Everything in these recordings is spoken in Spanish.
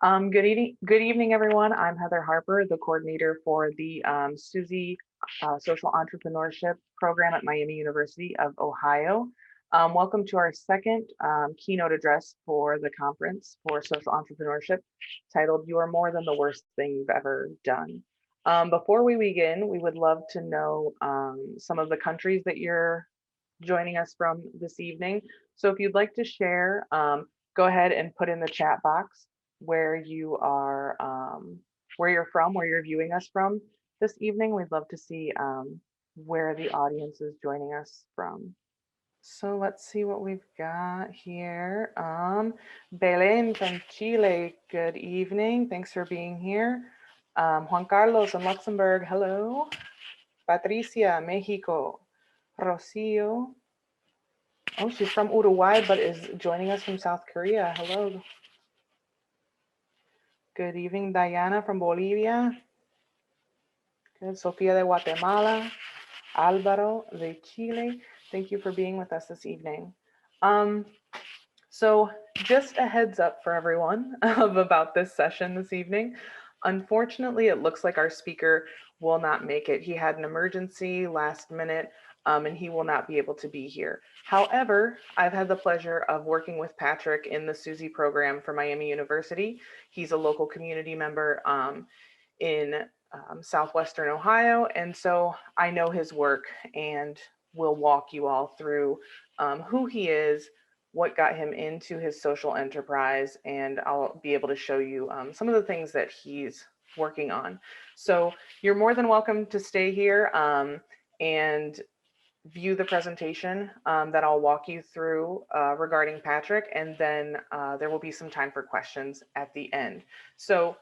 Good evening, everyone. I'm Heather Harper, the coordinator for the Suzy Social Entrepreneurship Program at Miami University of Ohio. Welcome to our second keynote address for the conference for social entrepreneurship, titled "You Are More Than the Worst Thing You've Ever Done." Before we begin, we would love to know some of the countries that you're joining us from this evening. So if you'd like to share, go ahead and put in the chat box where you are, where you're from, where you're viewing us from this evening. We'd love to see where the audience is joining us from. So let's see what we've got here. Belén from Chile, good evening. Thanks for being here. Juan Carlos in Luxembourg, hello. Patricia, Mexico. Rocio, oh, she's from Uruguay, but is joining us from South Korea. Hello. Good evening, Diana from Bolivia. Good. Sofia de Guatemala. Alvaro de Chile. Thank you for being with us this evening. So just a heads up for everyone about this session this evening. Unfortunately, it looks like our speaker will not make it. He had an emergency last minute, and he will not be able to be here. However, I've had the pleasure of working with Patrick in the Suzy program for Miami University. He's a local community member in Southwestern Ohio, and so I know his work and will walk you all through who he is, what got him into his social enterprise, and I'll be able to show you some of the things that he's working on. So you're more than welcome to stay here and view the presentation that I'll walk you through regarding Patrick, and then there will be some time for questions at the end. So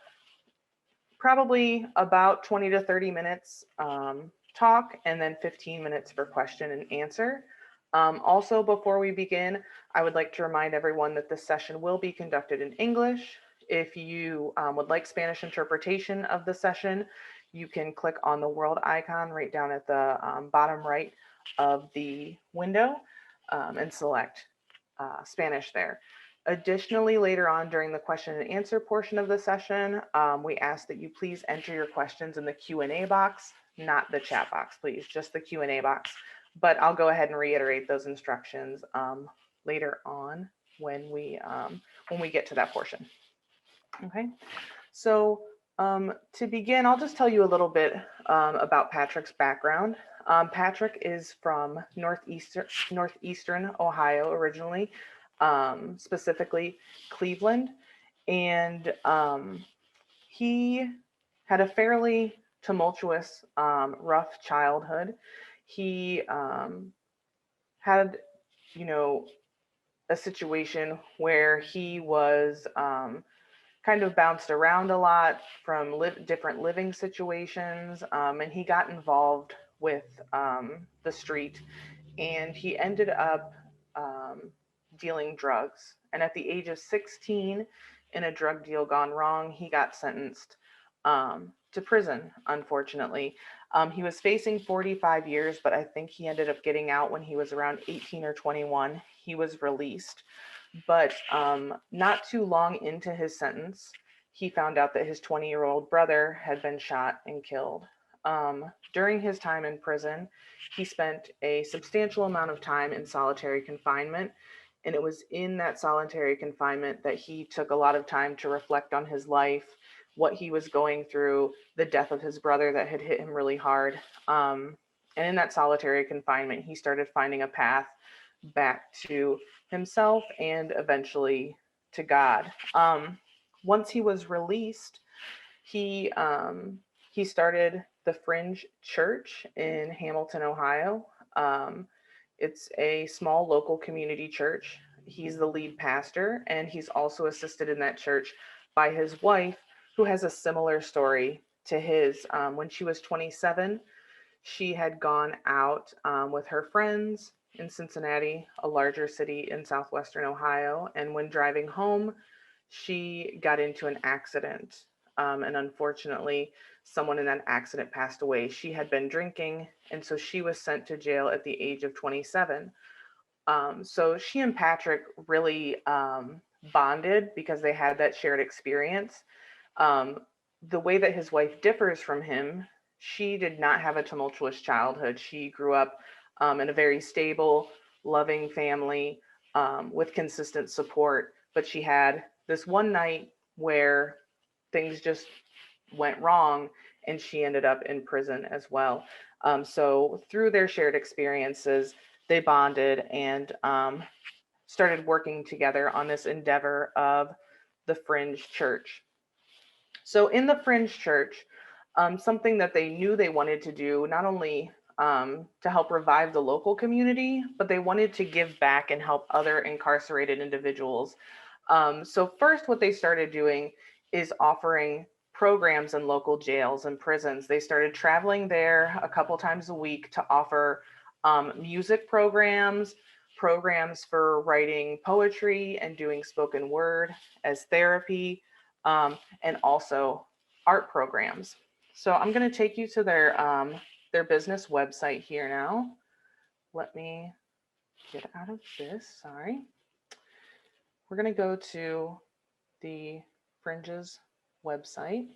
probably about 20 to 30 minutes talk, and then 15 minutes for question and answer. Also, before we begin, I would like to remind everyone that this session will be conducted in English. If you would like Spanish interpretation of the session, you can click on the world icon right down at the bottom right of the window and select Spanish there. Additionally, later on during the question and answer portion of the session, we ask that you please enter your questions in the Q&A box, not the chat box, please, just the Q&A box. But I'll go ahead and reiterate those instructions later on when we get to that portion. Okay, so to begin, I'll just tell you a little bit about Patrick's background. Patrick is from northeastern Ohio originally, specifically Cleveland, and he had a fairly tumultuous, rough childhood. He had, you know, a situation where he was kind of bounced around a lot from different living situations, and he got involved with the street, and he ended up dealing drugs. And at the age of 16, in a drug deal gone wrong, he got sentenced to prison, unfortunately. He was facing 45 years, but I think he ended up getting out when he was around 18 or 21. He was released. But not too long into his sentence, he found out that his 20-year-old brother had been shot and killed. During his time in prison, he spent a substantial amount of time in solitary confinement. And it was in that solitary confinement that he took a lot of time to reflect on his life, what he was going through, the death of his brother that had hit him really hard. And in that solitary confinement, he started finding a path back to himself and eventually to God. Once he was released, he started the Fringe Church in Hamilton, Ohio. It's a small local community church. He's the lead pastor, and he's also assisted in that church by his wife, who has a similar story to his. When she was 27, she had gone out with her friends in Cincinnati, a larger city in southwestern Ohio. And when driving home, she got into an accident. And unfortunately, someone in that accident passed away. She had been drinking, and so she was sent to jail at the age of 27. So she and Patrick really bonded because they had that shared experience. Um, the way that his wife differs from him, she did not have a tumultuous childhood. She grew up in a very stable, loving family with consistent support. But she had this one night where things just went wrong and she ended up in prison as well. So, through their shared experiences, they bonded and started working together on this endeavor of the Fringe Church. So, in the Fringe Church, something that they knew they wanted to do, not only to help revive the local community, but they wanted to give back and help other incarcerated individuals. So, first, what they started doing is offering programs in local jails and prisons. They started traveling there a couple times a week to offer music programs, programs for writing poetry and doing spoken word as therapy, and also art programs. So I'm going to take you to their business website here now. Let me get out of this. Sorry. We're going to go to the Fringes website.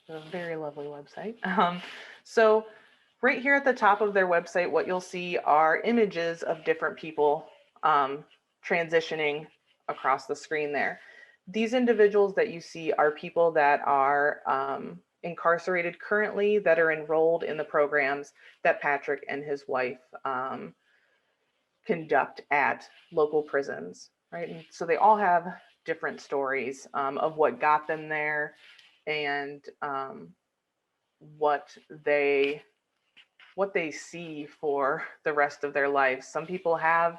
A very lovely website. So right here at the top of their website, what you'll see are images of different people transitioning across the screen there. These individuals that you see are people that are incarcerated currently, that are enrolled in the programs that Patrick and his wife conduct at local prisons, right? And so they all have different stories of what got them there and what they see for the rest of their lives. Some people have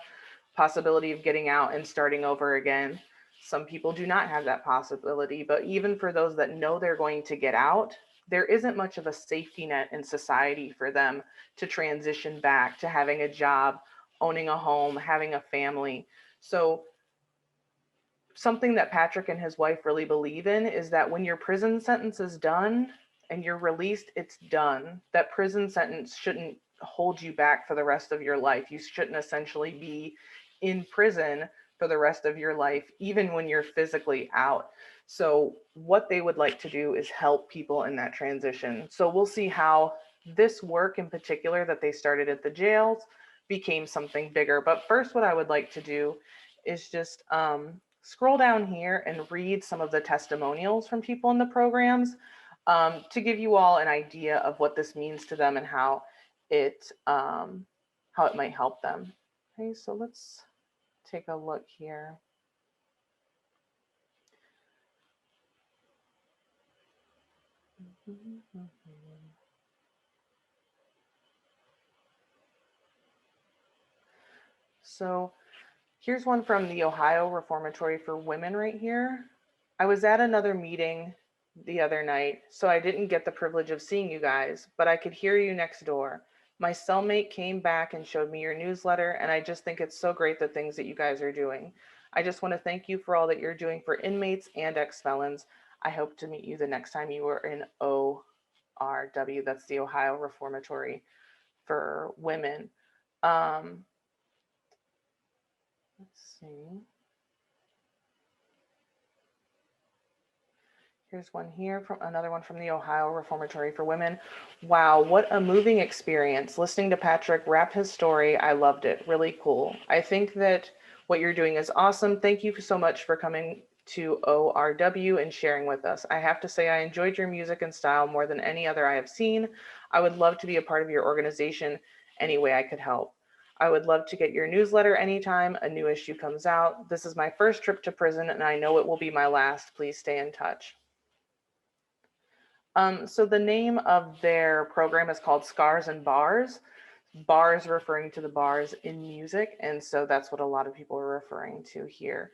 possibility of getting out and starting over again. Some people do not have that possibility, but even for those that know they're going to get out, there isn't much of a safety net in society for them to transition back to having a job, owning a home, having a family. So something that Patrick and his wife really believe in is that when your prison sentence is done and you're released, it's done. That prison sentence shouldn't hold you back for the rest of your life. You shouldn't essentially be in prison for the rest of your life, even when you're physically out. So, what they would like to do is help people in that transition. So, we'll see how this work in particular that they started at the jails became something bigger. But first, what I would like to do is just scroll down here and read some of the testimonials from people in the programs to give you all an idea of what this means to them and how it might help them. Okay, so let's take a look here. So here's one from the Ohio Reformatory for Women right here. I was at another meeting the other night, so I didn't get the privilege of seeing you guys, but I could hear you next door. My cellmate came back and showed me your newsletter, and I just think it's so great the things that you guys are doing. I just want to thank you for all that you're doing for inmates and ex-felons. I hope to meet you the next time you are in ORW. That's the Ohio Reformatory for Women. Let's see. Here's one here from another one from the Ohio Reformatory for Women. Wow, what a moving experience. Listening to Patrick wrap his story, I loved it. Really cool. I think that what you're doing is awesome. Thank you so much for coming to ORW and sharing with us. I have to say, I enjoyed your music and style more than any other I have seen. I would love to be a part of your organization any way I could help. I would love to get your newsletter anytime a new issue comes out. This is my first trip to prison, and I know it will be my last. Please stay in touch. So the name of their program is called Scars and Bars. Bars referring to the bars in music, and so that's what a lot of people are referring to here.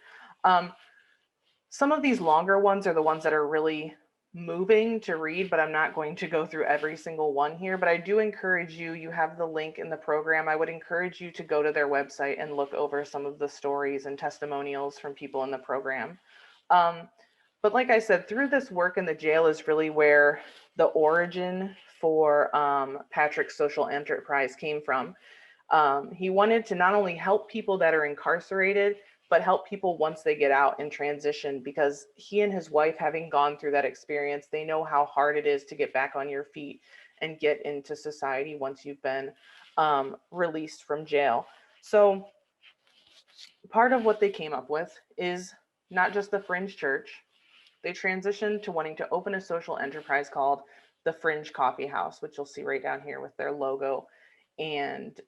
Some of these longer ones are the ones that are really moving to read, but I'm not going to go through every single one here. But I do encourage you, you have the link in the program. I would encourage you to go to their website and look over some of the stories and testimonials from people in the program. But like I said, through this work in the jail is really where the origin for Patrick's social enterprise came from. He wanted to not only help people that are incarcerated, but help people once they get out and transition, because he and his wife, having gone through that experience, they know how hard it is to get back on your feet and get into society once you've been released from jail. So part of what they came up with is not just the Fringe Church. They transitioned to wanting to open a social enterprise called the Fringe Coffee House, which you'll see right down here with their logo and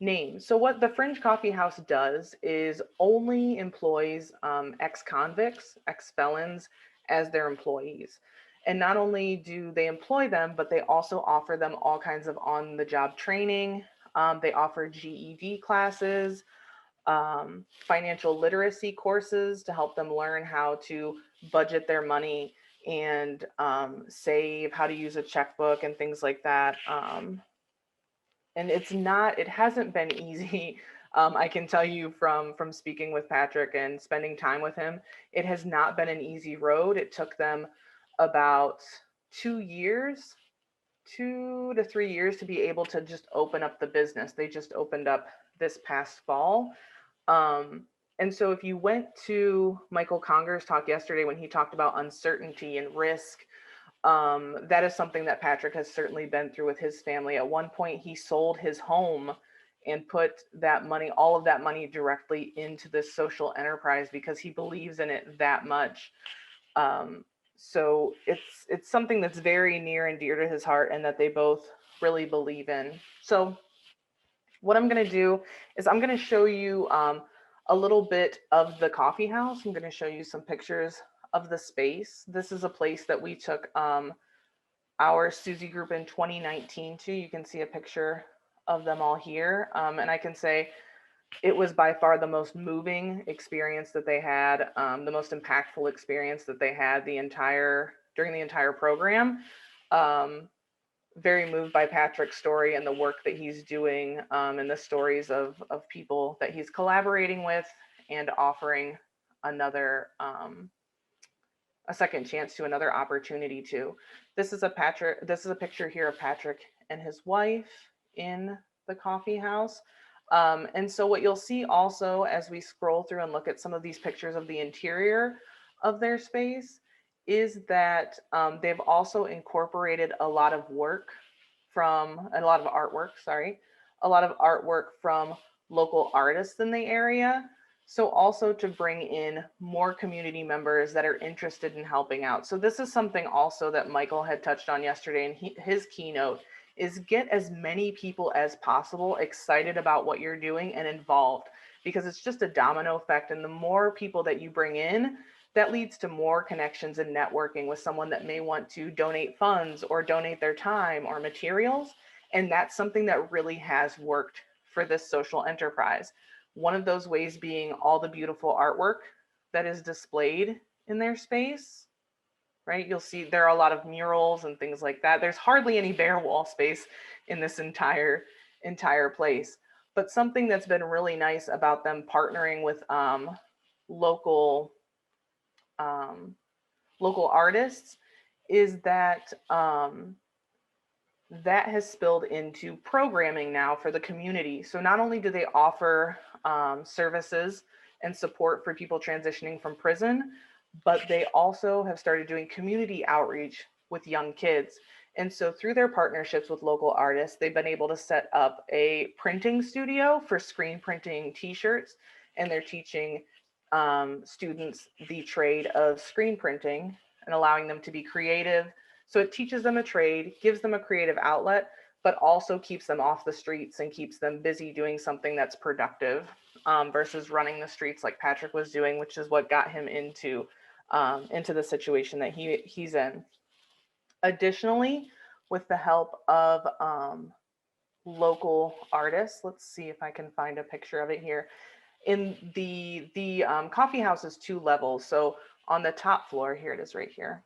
name. So, what the Fringe Coffee House does is only employs ex convicts, ex felons as their employees. And not only do they employ them, but they also offer them all kinds of on the job training. They offer GED classes, financial literacy courses to help them learn how to budget their money and save, how to use a checkbook and things like that. And it hasn't been easy. I can tell you from speaking with Patrick and spending time with him, it has not been an easy road. It took them about 2 years, 2 to 3 years to be able to just open up the business. They just opened up this past fall. And so if you went to Michael Conger's talk yesterday when he talked about uncertainty and risk, that is something that Patrick has certainly been through with his family. At one point, he sold his home and put that money, all of that money, directly into this social enterprise because he believes in it that much. Um, so it's something that's very near and dear to his heart, and that they both really believe in. So what I'm going to do is I'm going to show you a little bit of the coffee house. I'm going to show you some pictures of the space. This is a place that we took our Susie group in 2019 to. You can see a picture of them all here. And I can say it was by far the most moving experience that they had, the most impactful experience that they had during the entire program. Very moved by Patrick's story and the work that he's doing, and the stories of people that he's collaborating with and offering another a second chance to, another opportunity to. This is a picture here of Patrick and his wife in the coffee house. And so what you'll see also as we scroll through and look at some of these pictures of the interior of their space is that they've also incorporated a lot of artwork from local artists in the area. So also to bring in more community members that are interested in helping out. So this is something also that Michael had touched on yesterday in his keynote, is get as many people as possible excited about what you're doing and involved, because it's just a domino effect. And the more people that you bring in, that leads to more connections and networking with someone that may want to donate funds or donate their time or materials. And that's something that really has worked for this social enterprise. One of those ways being all the beautiful artwork that is displayed in their space, right? You'll see there are a lot of murals and things like that. There's hardly any bare wall space in this entire place. But something that's been really nice about them partnering with local local artists is that that has spilled into programming now for the community. So not only do they offer services and support for people transitioning from prison, but they also have started doing community outreach with young kids. And so through their partnerships with local artists, they've been able to set up a printing studio for screen printing t-shirts, and they're teaching students the trade of screen printing and allowing them to be creative. So it teaches them a trade, gives them a creative outlet, but also keeps them off the streets and keeps them busy doing something that's productive, versus running the streets like Patrick was doing, which is what got him into the situation that he's in. Additionally, with the help of local artists, let's see if I can find a picture of it here. In the coffee house is 2 levels. So on the top floor, here it is right here.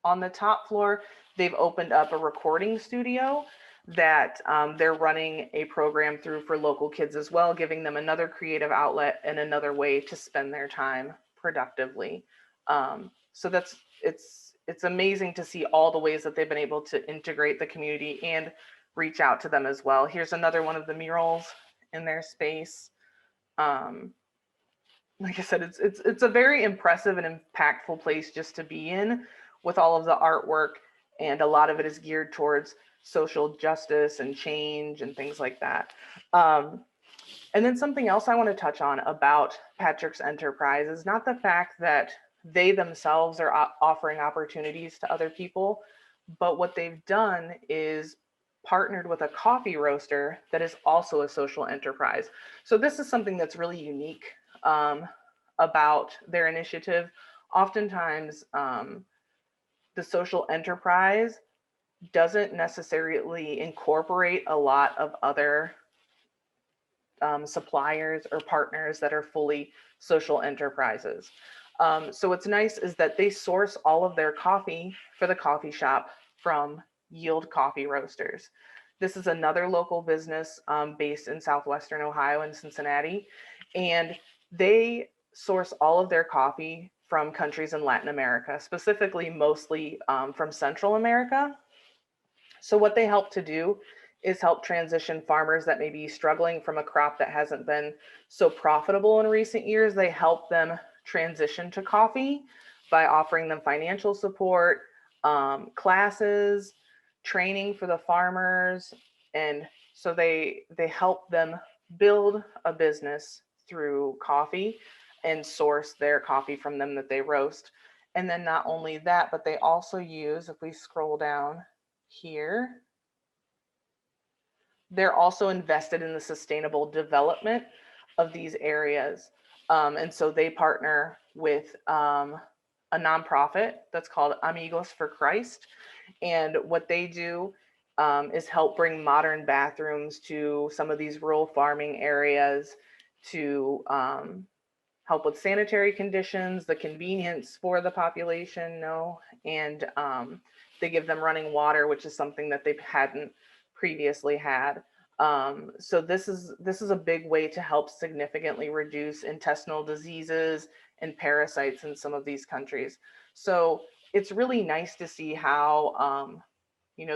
On the top floor, they've opened up a recording studio that they're running a program through for local kids as well, giving them another creative outlet and another way to spend their time productively. So it's amazing to see all the ways that they've been able to integrate the community and reach out to them as well. Here's another one of the murals in their space. Like I said, it's a very impressive and impactful place just to be in, with all of the artwork, and a lot of it is geared towards social justice and change and things like that. And then something else I want to touch on about Patrick's Enterprise is not the fact that they themselves are offering opportunities to other people, but what they've done is partnered with a coffee roaster that is also a social enterprise. So this is something that's really unique about their initiative. Oftentimes, the social enterprise doesn't necessarily incorporate a lot of other suppliers or partners that are fully social enterprises. So what's nice is that they source all of their coffee for the coffee shop from Yield Coffee Roasters. This is another local business based in Southwestern Ohio in Cincinnati, and they source all of their coffee from countries in Latin America, specifically mostly from Central America. So what they help to do is help transition farmers that may be struggling from a crop that hasn't been so profitable in recent years. They help them transition to coffee by offering them financial support, classes, training for the farmers. And so they help them build a business through coffee and source their coffee from them that they roast. And then not only that, but they also use, if we scroll down here, they're also invested in the sustainable development of these areas. And so they partner with a nonprofit that's called Amigos for Christ. And what they do is help bring modern bathrooms to some of these rural farming areas to help with sanitary conditions, the convenience for the population, and they give them running water, which is something that they hadn't previously had. So this is a big way to help significantly reduce intestinal diseases and parasites in some of these countries. So it's really nice to see how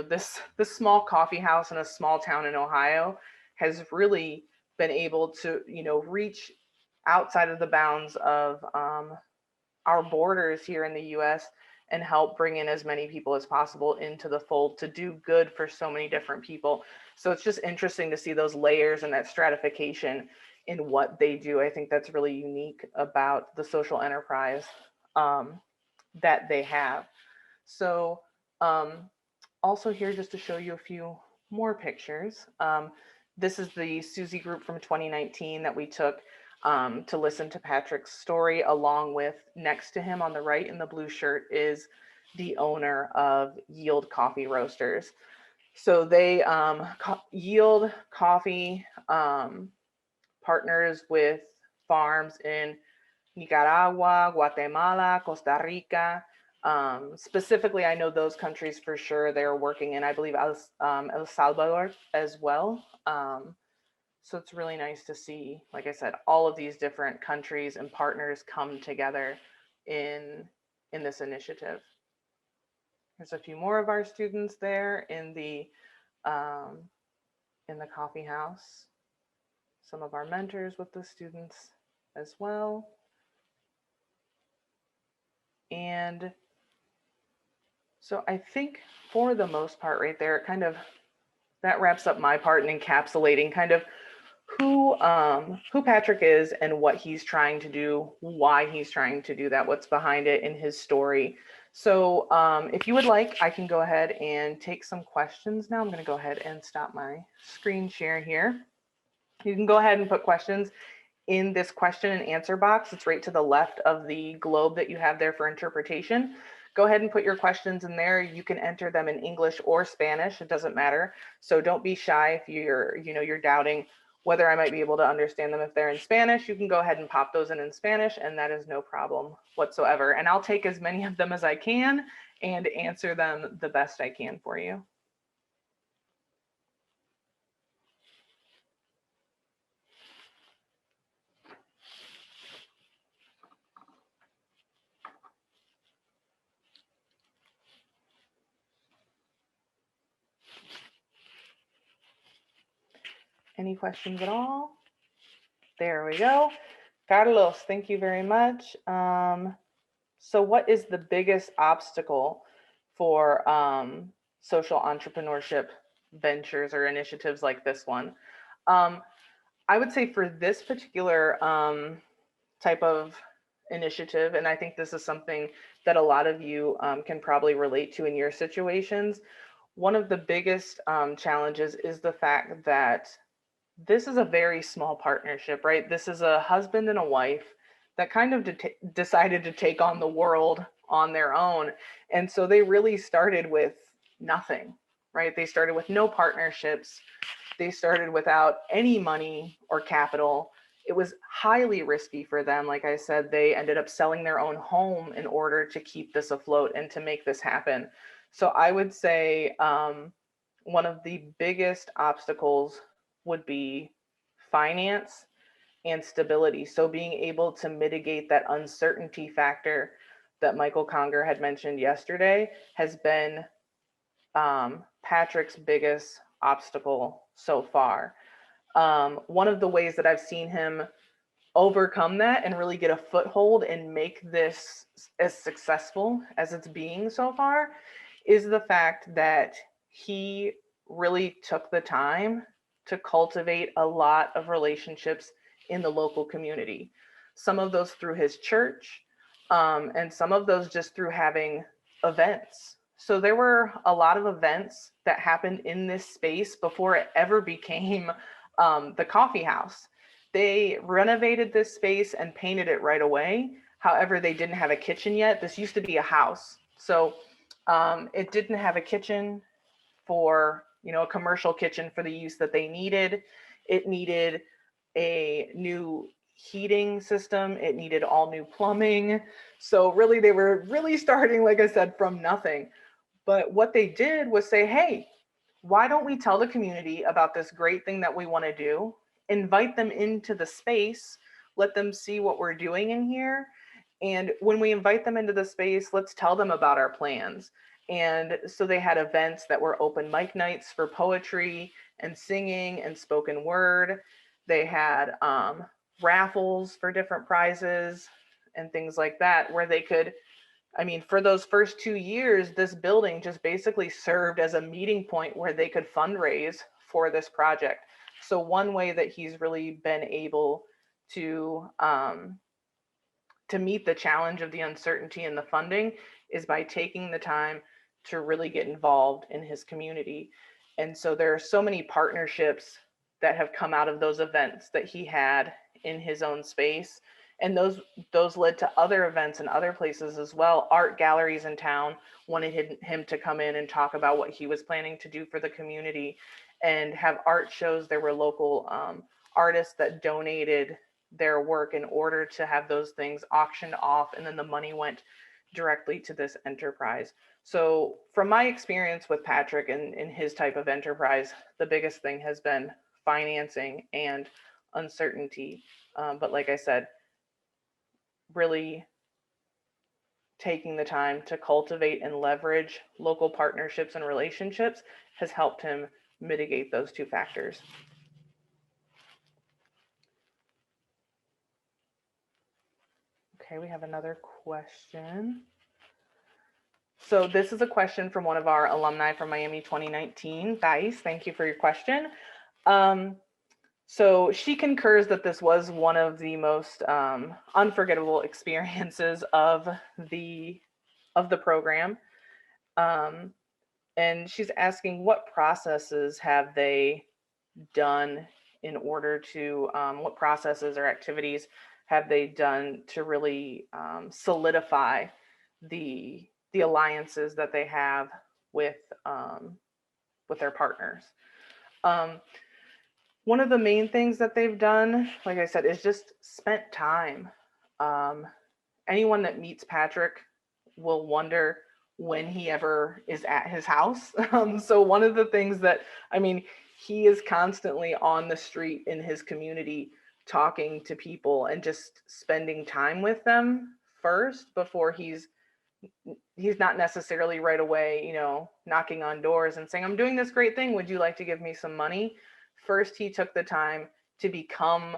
this small coffee house in a small town in Ohio has really been able to reach outside of the bounds of our borders here in the U.S. and help bring in as many people as possible into the fold to do good for so many different people. So it's just interesting to see those layers and that stratification in what they do. I think that's really unique about the social enterprise that they have. So also here, just to show you a few more pictures. This is the Susie group from 2019 that we took to listen to Patrick's story, along with, next to him on the right in the blue shirt is the owner of Yield Coffee Roasters. So they Yield Coffee partners with farms in Nicaragua, Guatemala, Costa Rica. Specifically, I know those countries for sure. They're working in, I believe, El Salvador as well. So it's really nice to see, like I said, all of these different countries and partners come together in this initiative. There's a few more of our students there in the coffee house. Some of our mentors with the students as well. And so I think for the most part right there, kind of that wraps up my part in encapsulating kind of who Patrick is and what he's trying to do, why he's trying to do that, what's behind it in his story. So if you would like, I can go ahead and take some questions now. I'm going to go ahead and stop my screen share here. You can go ahead and put questions in this question and answer box. It's right to the left of the globe that you have there for interpretation. Go ahead and put your questions in there. You can enter them in English or Spanish. It doesn't matter. So don't be shy if you're doubting whether I might be able to understand them. If they're in Spanish, you can go ahead and pop those in Spanish, and that is no problem whatsoever. And I'll take as many of them as I can and answer them the best I can for you. Any questions at all? There we go. Carlos, thank you very much. So what is the biggest obstacle for social entrepreneurship ventures or initiatives like this one? Um, I would say for this particular type of initiative, and I think this is something that a lot of you can probably relate to in your situations, one of the biggest challenges is the fact that this is a very small partnership, right? This is a husband and a wife that kind of decided to take on the world on their own. And so they really started with nothing, right? They started with no partnerships. They started without any money or capital. It was highly risky for them. Like I said, they ended up selling their own home in order to keep this afloat and to make this happen. So I would say one of the biggest obstacles would be finance and stability. So being able to mitigate that uncertainty factor that Michael Conger had mentioned yesterday has been Patrick's biggest obstacle so far. One of the ways that I've seen him overcome that and really get a foothold and make this as successful as it's being so far is the fact that he really took the time to cultivate a lot of relationships in the local community. Some of those through his church, and some of those just through having events. So there were a lot of events that happened in this space before it ever became the coffee house. They renovated this space and painted it right away. However, they didn't have a kitchen yet. This used to be a house. So it didn't have a kitchen for, a commercial kitchen for the use that they needed. It needed a new heating system. It needed all new plumbing. So really, they were really starting, like I said, from nothing. But what they did was say, hey, why don't we tell the community about this great thing that we want to do? Invite them into the space, let them see what we're doing in here. And when we invite them into the space, let's tell them about our plans. And so they had events that were open mic nights for poetry and singing and spoken word. They had raffles for different prizes and things like that, where they could, for those first 2 years, this building just basically served as a meeting point where they could fundraise for this project. So one way that he's really been able to meet the challenge of the uncertainty and the funding is by taking the time to really get involved in his community. And so there are so many partnerships that have come out of those events that he had in his own space. And those led to other events in other places as well. Art galleries in town wanted him to come in and talk about what he was planning to do for the community and have art shows. There were local artists that donated their work in order to have those things auctioned off, and then the money went directly to this enterprise. So from my experience with Patrick and in his type of enterprise, the biggest thing has been financing and uncertainty. But like I said, really taking the time to cultivate and leverage local partnerships and relationships has helped him mitigate those two factors. Okay, we have another question. So this is a question from one of our alumni from Miami 2019. Thais, thank you for your question. So she concurs that this was one of the most unforgettable experiences of the program. And she's asking, what processes have they done in order to, what processes or activities have they done to really solidify the alliances that they have with their partners? One of the main things that they've done, like I said, is just spent time. Anyone that meets Patrick will wonder when he ever is at his house. So one of the things that, he is constantly on the street in his community talking to people and just spending time with them first before he's not necessarily right away, knocking on doors and saying, I'm doing this great thing. Would you like to give me some money? first he took the time to become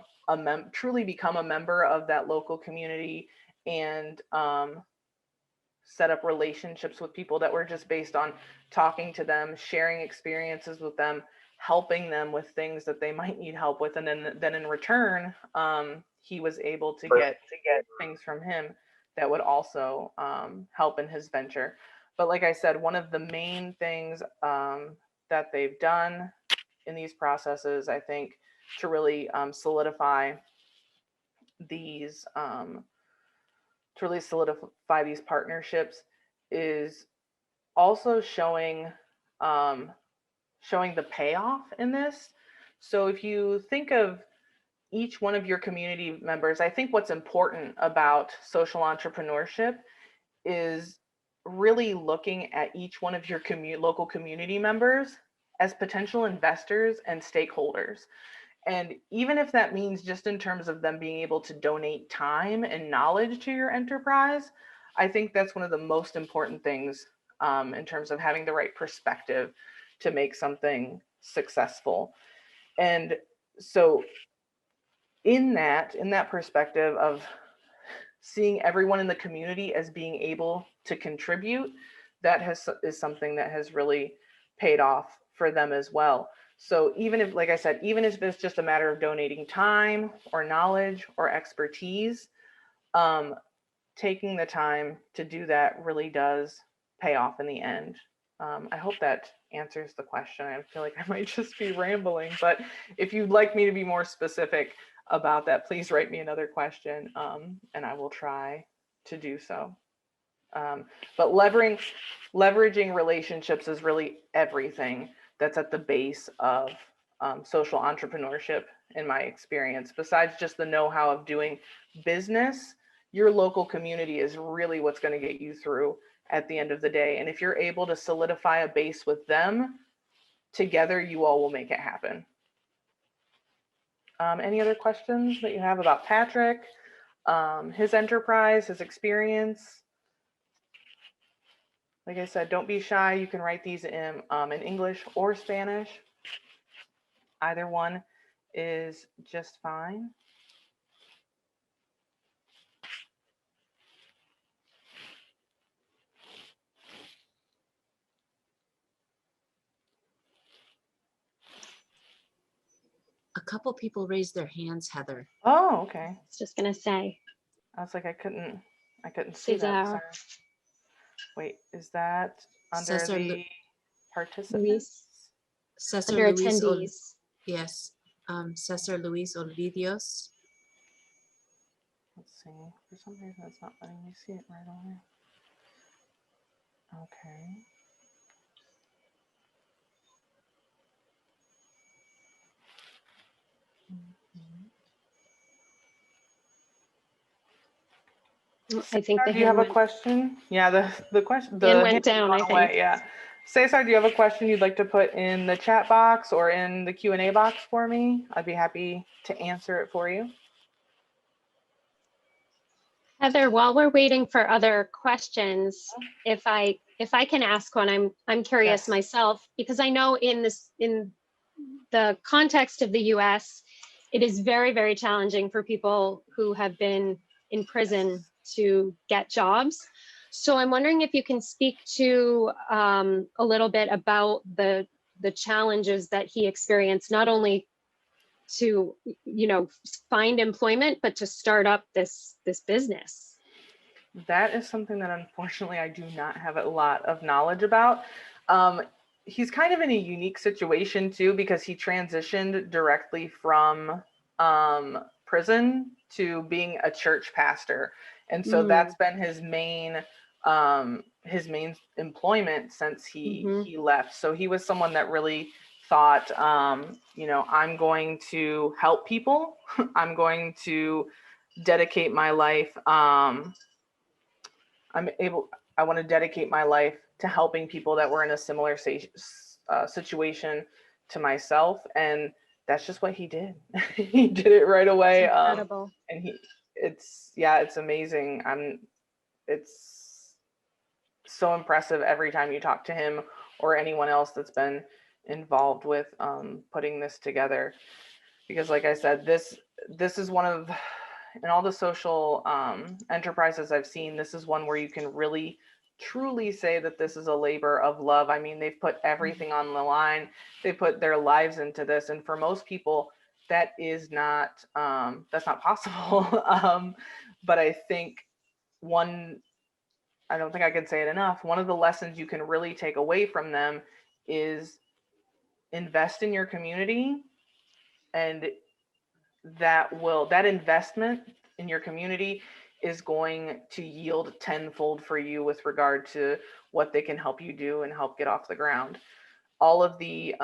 truly become a member of that local community, and set up relationships with people that were just based on talking to them, sharing experiences with them, helping them with things that they might need help with, and then in return, he was able to get things from him that would also help in his venture. But like I said, one of the main things that they've done in these processes, I think, to really solidify these partnerships is also showing the payoff in this. So if you think of each one of your community members, I think what's important about social entrepreneurship is really looking at each one of your local community members as potential investors and stakeholders. And even if that means just in terms of them being able to donate time and knowledge to your enterprise, I think that's one of the most important things in terms of having the right perspective to make something successful. And so in that perspective of seeing everyone in the community as being able to contribute, is something that has really paid off for them as well. So even if, like I said, even if it's just a matter of donating time or knowledge or expertise, taking the time to do that really does pay off in the end. I hope that answers the question. I feel like I might just be rambling, but if you'd like me to be more specific about that, please write me another question, and I will try to do so. But leveraging relationships is really everything that's at the base of social entrepreneurship, in my experience. Besides just the know-how of doing business, your local community is really what's going to get you through at the end of the day. And if you're able to solidify a base with them, together you all will make it happen. Any other questions that you have about Patrick, his enterprise, his experience? Like I said, don't be shy. You can write these in English or Spanish. Either one is just fine. A couple people raised their hands, Heather. Oh, okay. I was just gonna say. I was like, I couldn't see that. Sorry. Wait, is that under Cesar the participants? Cesar Under Luis attendees. yes. Cesar Luis Olvidios. Let's see. For some reason, it's not letting me see it right away. Okay. I think the do you have hand a question? Yeah, the question. The hand went hand down, went I away. think. Yeah. Cesar, do you have a question you'd like to put in the chat box or in the Q&A box for me? I'd be happy to answer it for you. Heather, while we're waiting for other questions, if I can ask one, I'm curious Yes. myself, because I know in the context of the US, it is very, very challenging for people who have been in prison to get jobs. So I'm wondering if you can speak to a little bit about the challenges that he experienced, not only to find employment, but to start up this business. That is something that unfortunately I do not have a lot of knowledge about. He's kind of in a unique situation too, because he transitioned directly from prison to being a church pastor, and so that's been his main employment since he left. So he was someone that really thought, I'm going to help people. I'm going to dedicate my life. I want to dedicate my life to helping people that were in a similar situation to myself. And that's just what he did. He did it right away. Incredible. And it's amazing. It's so impressive every time you talk to him or anyone else that's been involved with putting this together, because like I said, this is one of, in all the social enterprises I've seen, this is one where you can really truly say that this is a labor of love. I mean, they've put everything on the line. They put their lives into this, and for most people, that is not that's not possible. But I think one, I don't think I can say it enough. One of the lessons you can really take away from them is invest in your community, and that investment in your community is going to yield tenfold for you with regard to what they can help you do and help get off the ground. All of the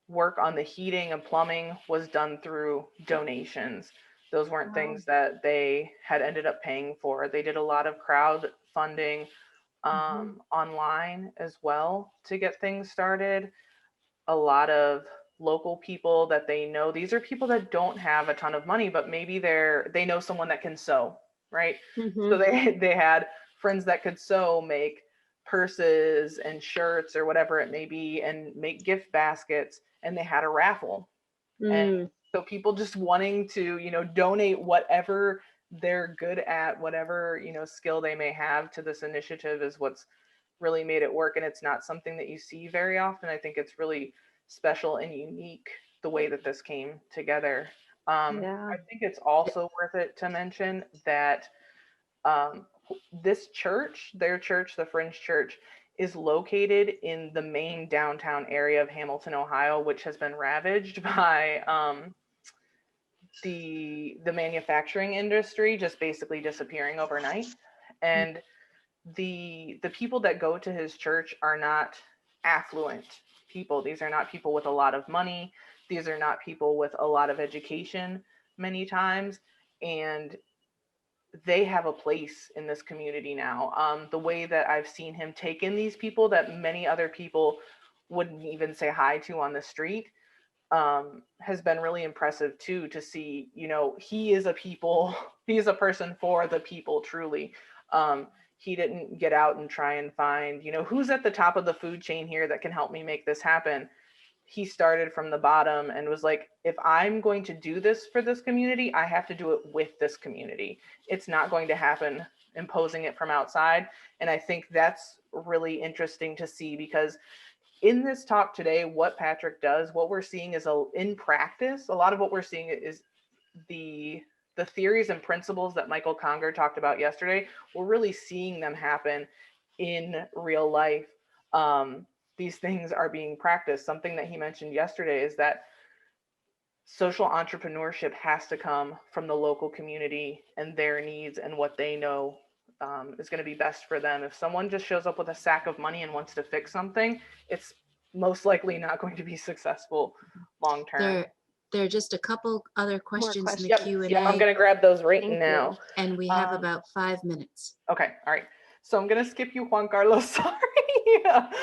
work on the heating and plumbing was done through donations. Those weren't things that they had ended up paying for. They did a lot of crowdfunding online as well to get things started. A lot of local people that they know, these are people that don't have a ton of money, but maybe they know someone that can sew, right? So they had friends that could sew, make purses and shirts or whatever it may be, and make gift baskets, and they had a raffle. And so people just wanting to, donate whatever they're good at, whatever, skill they may have to this initiative is what's really made it work. And it's not something that you see very often. I think it's really special and unique the way that this came together. Yeah. I think it's also worth it to mention that this church, their church, the Fringe Church, is located in the main downtown area of Hamilton, Ohio, which has been ravaged by the manufacturing industry just basically disappearing overnight. And the people that go to his church are not affluent people. These are not people with a lot of money. These are not people with a lot of education many times. And they have a place in this community now. The way that I've seen him take in these people that many other people wouldn't even say hi to on the street has been really impressive too, to see, he is he is a person for the people, truly. He didn't get out and try and find, who's at the top of the food chain here that can help me make this happen. He started from the bottom and was like, if I'm going to do this for this community, I have to do it with this community. It's not going to happen imposing it from outside. And I think that's really interesting to see, because in this talk today, what Patrick does, what we're seeing is in practice, a lot of what we're seeing is the theories and principles that Michael Conger talked about yesterday. We're really seeing them happen in real life. These things are being practiced. Something that he mentioned yesterday is that social entrepreneurship has to come from the local community and their needs and what they know is going to be best for them. If someone just shows up with a sack of money and wants to fix something, it's most likely not going to be successful long term. There are just a couple other questions in the Yep, Q&A. yep, I'm going to grab those right Thank now. you. And we have about 5 minutes. Okay, all right. So I'm going to skip you, Juan Carlos. Sorry.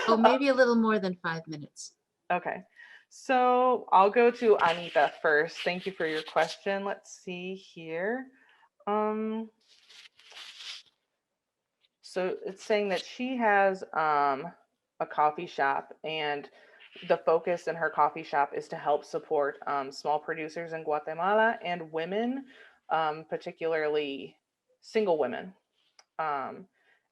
Oh, maybe a little more than 5 minutes. Okay. So I'll go to Anita first. Thank you for your question. Let's see here. So it's saying that she has a coffee shop, and the focus in her coffee shop is to help support small producers in Guatemala and women, particularly single women, and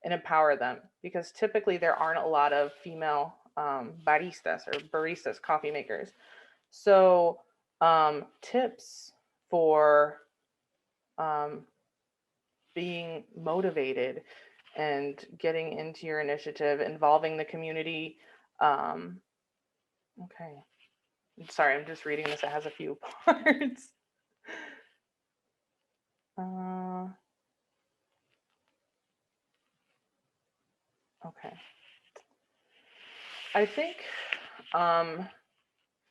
empower them, because typically there aren't a lot of female baristas, coffee makers. So tips for being motivated and getting into your initiative, involving the community. Okay. Sorry, I'm just reading this. It has a few parts. Okay. I think,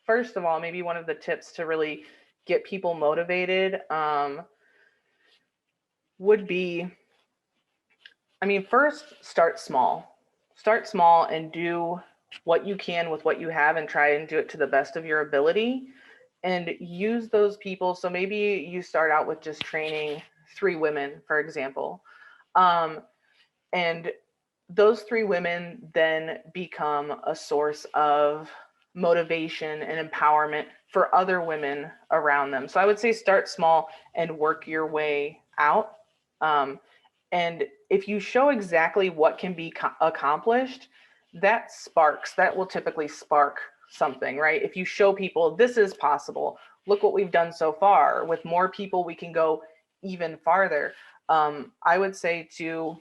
first of all, maybe one of the tips to really get people motivated would be, first, start small. Start small and do what you can with what you have, and try and do it to the best of your ability, and use those people. So maybe you start out with just training 3 women, for example. And those three women then become a source of motivation and empowerment for other women around them. So I would say start small and work your way out. And if you show exactly what can be accomplished, that will typically spark something, right? If you show people this is possible, look what we've done so far. With more people, we can go even farther. I would say to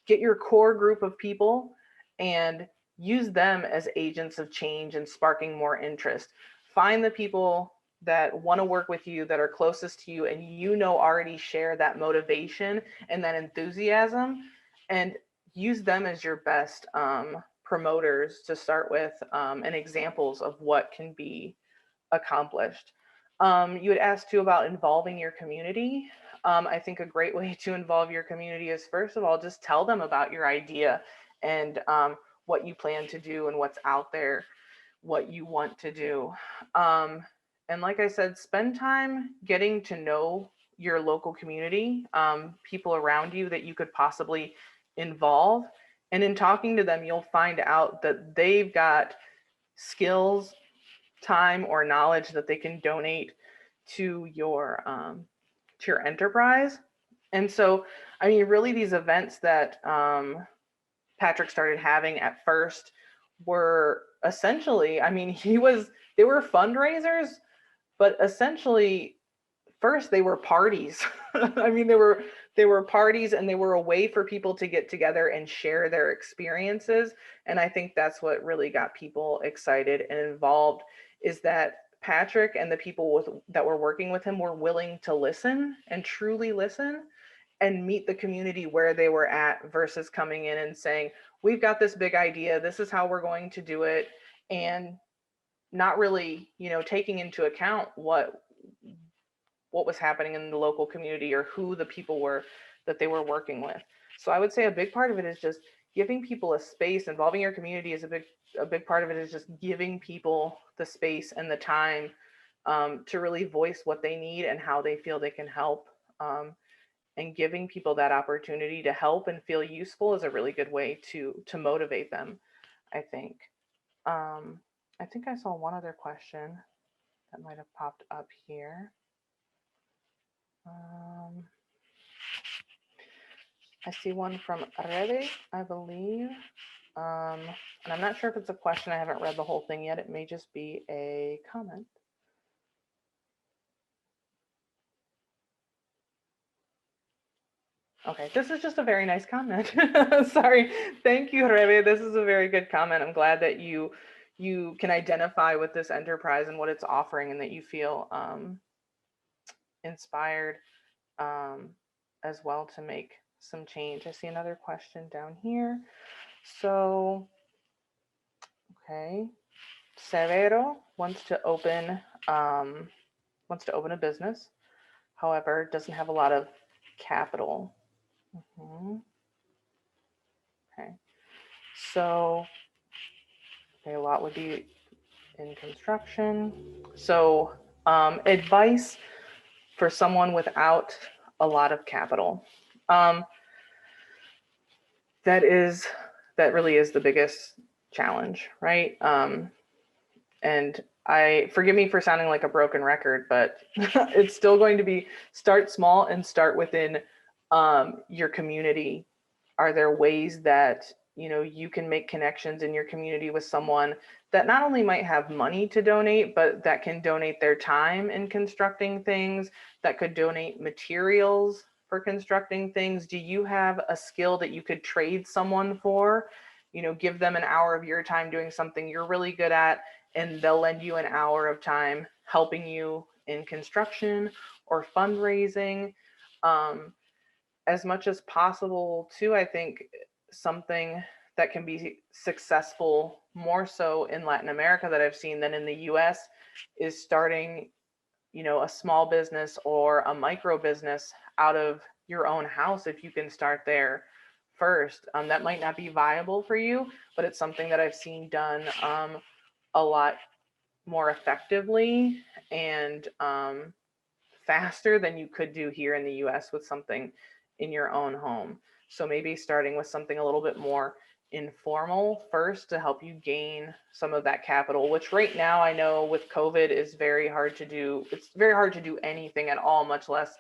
get your core group of people and use them as agents of change and sparking more interest. Find the people that want to work with you, that are closest to you, and already share that motivation and that enthusiasm, and use them as your best promoters to start with, and examples of what can be accomplished. You had asked too about involving your community. I think a great way to involve your community is, first of all, just tell them about your idea and what you plan to do and what's out there, what you want to do. And like I said, spend time getting to know your local community, people around you that you could possibly involve. And in talking to them, you'll find out that they've got skills, time, or knowledge that they can donate to your enterprise. And so, I mean, really, these events that Patrick started having at first were essentially, I mean, they were fundraisers, but essentially first they were parties. I mean, they were parties, and they were a way for people to get together and share their experiences. And I think that's what really got people excited and involved, is that Patrick and the people that were working with him were willing to listen and truly listen and meet the community where they were at, versus coming in and saying, we've got this big idea, this is how we're going to do it, and not really, taking into account what was happening in the local community or who the people were that they were working with. So I would say a big part of it is just giving people a space. Involving your community is a big part of it, is just giving people the space and the time to really voice what they need and how they feel they can help. And giving people that opportunity to help and feel useful is a really good way to motivate them, I think. I think I saw one other question that might have popped up here. I see one from Rebe, I believe. And I'm not sure if it's a question. I haven't read the whole thing yet. It may just be a comment. Okay, this is just a very nice comment. Sorry. Thank you, Rebe. This is a very good comment. I'm glad that you can identify with this enterprise and what it's offering, and that you feel inspired as well to make some change. I see another question down here. So, okay, Severo wants to open a business, however, doesn't have a lot of capital. Okay, so a lot would be in construction. So advice for someone without a lot of capital. That really is the biggest challenge, right? And forgive me for sounding like a broken record, but it's still going to be start small and start within your community. Are there ways that you can make connections in your community with someone that not only might have money to donate, but that can donate their time in constructing things, that could donate materials for constructing things? Do you have a skill that you could trade someone for? Give them an hour of your time doing something you're really good at, and they'll lend you an hour of time helping you in construction or fundraising. As much as possible too, I think something that can be successful more so in Latin America that I've seen than in the US is starting, a small business or a micro business out of your own house. If you can start there first, that might not be viable for you, but it's something that I've seen done a lot more effectively and faster than you could do here in the US with something in your own home. So maybe starting with something a little bit more informal first to help you gain some of that capital, which right now I know with COVID is very hard to do. It's very hard to do anything at all, much less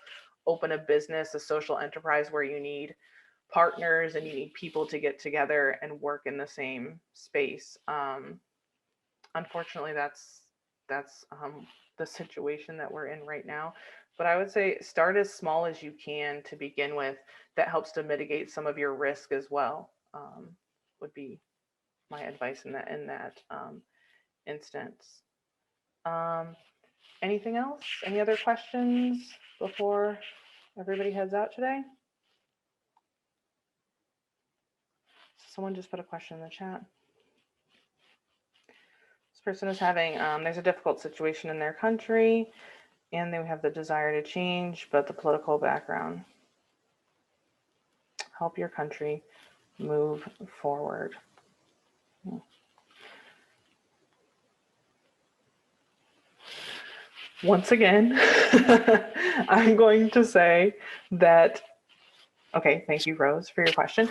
open a business, a social enterprise where you need partners and you need people to get together and work in the same space. Unfortunately, that's the situation that we're in right now. But I would say start as small as you can to begin with. That helps to mitigate some of your risk as well. Would be my advice in that instance. Anything else? Any other questions before everybody heads out today? Someone just put a question in the chat. This person is having, there's a difficult situation in their country and they have the desire to change, but the political background. Help your country move forward. Once again, I'm going to say that, okay, thank you, Rose, for your question.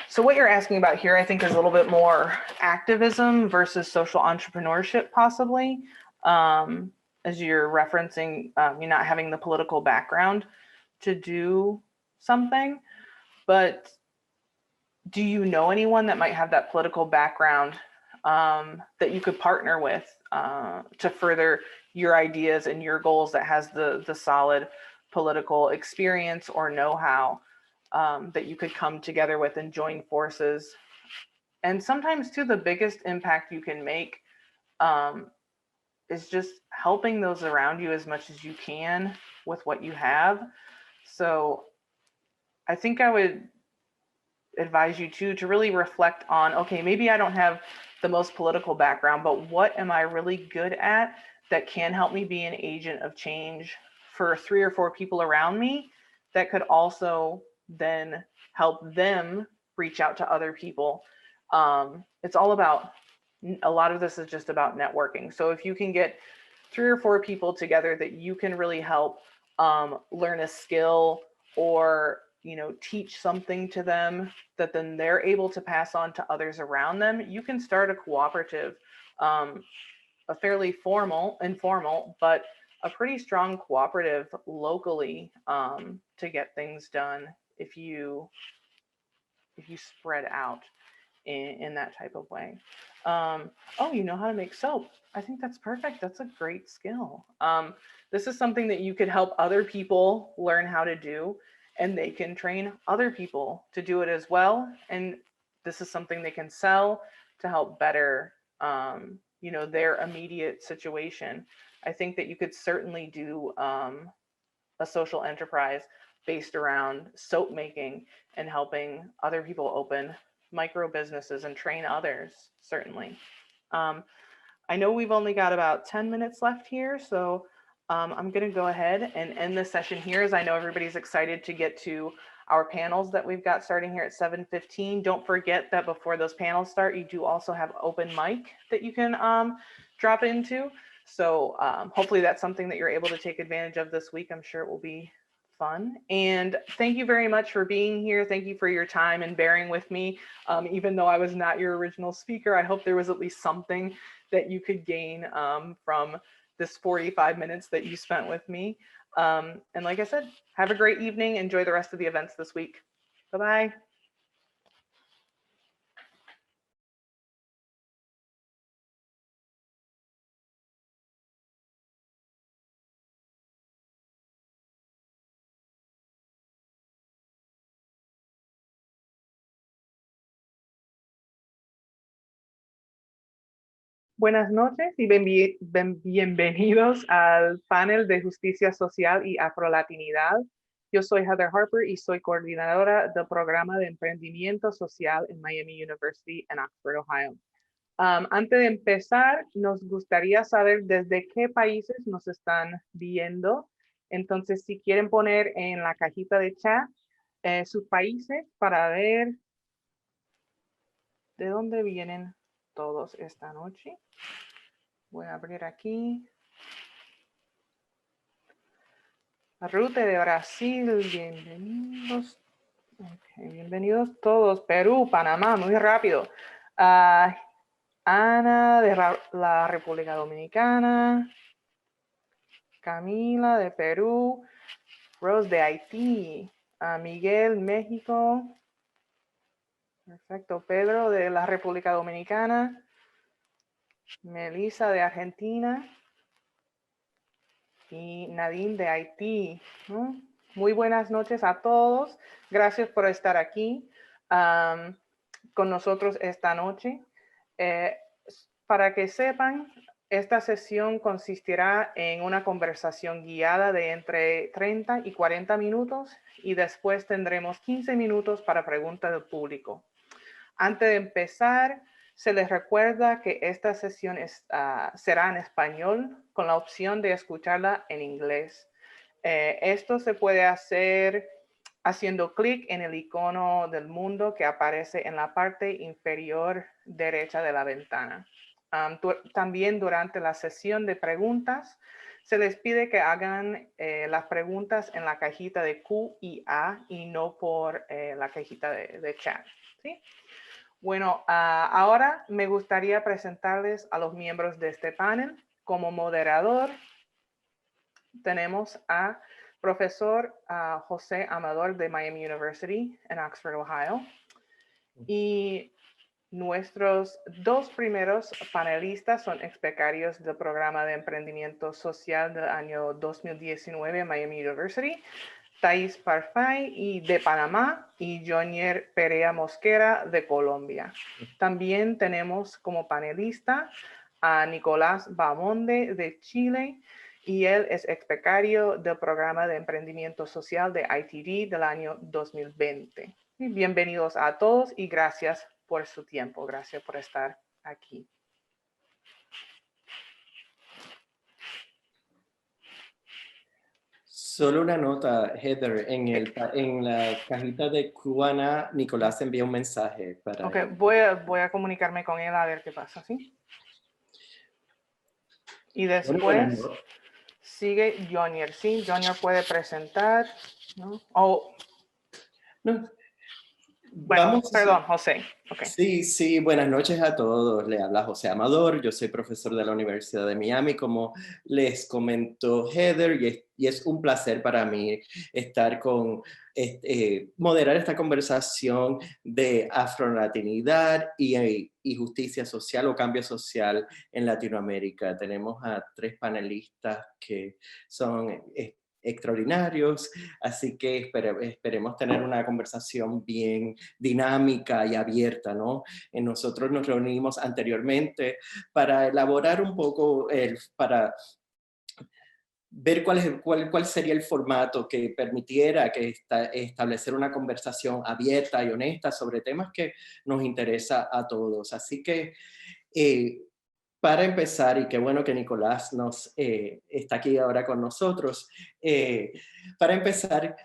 So what you're asking about here, I think, is a little bit more activism versus social entrepreneurship, possibly, as you're referencing you not having the political background to do something. But do you know anyone that might have that political background that you could partner with to further your ideas and your goals, that has the solid political experience or know-how that you could come together with and join forces? And sometimes too, the biggest impact you can make is just helping those around you as much as you can with what you have. So I think I would advise you to really reflect on, okay, maybe I don't have the most political background, but what am I really good at that can help me be an agent of change for 3 or 4 people around me that could also then help them reach out to other people. It's all about, a lot of this is just about networking. So if you can get 3 or 4 people together that you can really help learn a skill or teach something to them that then they're able to pass on to others around them, you can start a cooperative, a fairly informal, but a pretty strong cooperative locally to get things done if you spread out in that type of way. Oh, you know how to make soap. I think that's perfect. That's a great skill. This is something that you could help other people learn how to do, and they can train other people to do it as well. And this is something they can sell to help better, their immediate situation. I think that you could certainly do a social enterprise based around soap making and helping other people open micro businesses and train others, certainly. I know we've only got about 10 minutes left here, so I'm going to go ahead and end this session here, as I know everybody's excited to get to our panels that we've got starting here at 7:15. Don't forget that before those panels start, you do also have open mic that you can drop into. So hopefully that's something that you're able to take advantage of this week. I'm sure it will be fun. And thank you very much for being here. Thank you for your time and bearing with me. Even though I was not your original speaker, I hope there was at least something that you could gain from this 45 minutes that you spent with me. And like I said, have a great evening. Enjoy the rest of the events this week. Bye-bye. Buenas noches y bienvenidos al panel de Justicia Social y Afrolatinidad. Yo soy Heather Harper y soy coordinadora del programa de emprendimiento social en Miami University en Oxford, Ohio. Antes de empezar, nos gustaría saber desde qué países nos están viendo. Entonces, si quieren poner en la cajita de chat sus países para ver de dónde vienen todos esta noche. Voy a abrir aquí. Ruth de Brasil, bienvenidos. Okay, bienvenidos todos. Perú, Panamá, muy rápido. Ah, Ana de la República Dominicana. Camila de Perú. Rose de Haití. Miguel, México. Perfecto. Pedro de la República Dominicana. Melissa de Argentina. Y Nadine de Haití, ¿no? Muy buenas noches a todos. Gracias por estar aquí con nosotros esta noche. Para que sepan, esta sesión consistirá en una conversación guiada de entre 30 y 40 minutos y después tendremos 15 minutos para preguntas del público. Antes de empezar, se les recuerda que esta sesión será en español con la opción de escucharla en inglés. Esto se puede hacer haciendo clic en el icono del mundo que aparece en la parte inferior derecha de la ventana. También durante la sesión de preguntas, se les pide que hagan las preguntas en la cajita de Q y A y no por la cajita de chat, ¿sí? Bueno, ahora me gustaría presentarles a los miembros de este panel. Como moderador, tenemos a profesor José Amador de Miami University en Oxford, Ohio. Y nuestros dos primeros panelistas son ex-becarios del programa de emprendimiento social del año 2019 en Miami University. Thais Parfay y de Panamá y Jonier Perea Mosquera de Colombia. También tenemos como panelista a Nicolás Bamonde de Chile y él es ex becario del programa de emprendimiento social de ITD del año 2020. Bienvenidos a todos y gracias por su tiempo. Gracias por estar aquí. Solo una nota, Heather, en la cajita de Cubana, Nicolás envía un mensaje para... Ok, voy a comunicarme con él a ver qué pasa, ¿sí? Y después sigue Jonier, ¿sí? Jonier puede presentar, ¿no? No. Bueno, perdón, José. Okay. Sí, buenas noches a todos. Le habla José Amador, yo soy profesor de la Universidad de Miami, como les comentó Heather, y es un placer para mí estar moderar esta conversación de afrolatinidad y justicia social o cambio social en Latinoamérica. Tenemos a 3 panelistas que son extraordinarios, así que esperemos tener una conversación bien dinámica y abierta, ¿no? Nosotros nos reunimos anteriormente para elaborar un poco, para ver cuál sería el formato que permitiera establecer una conversación abierta y honesta sobre temas que nos interesa a todos. Así que para empezar, y qué bueno que Nicolás está aquí ahora con nosotros, para empezar,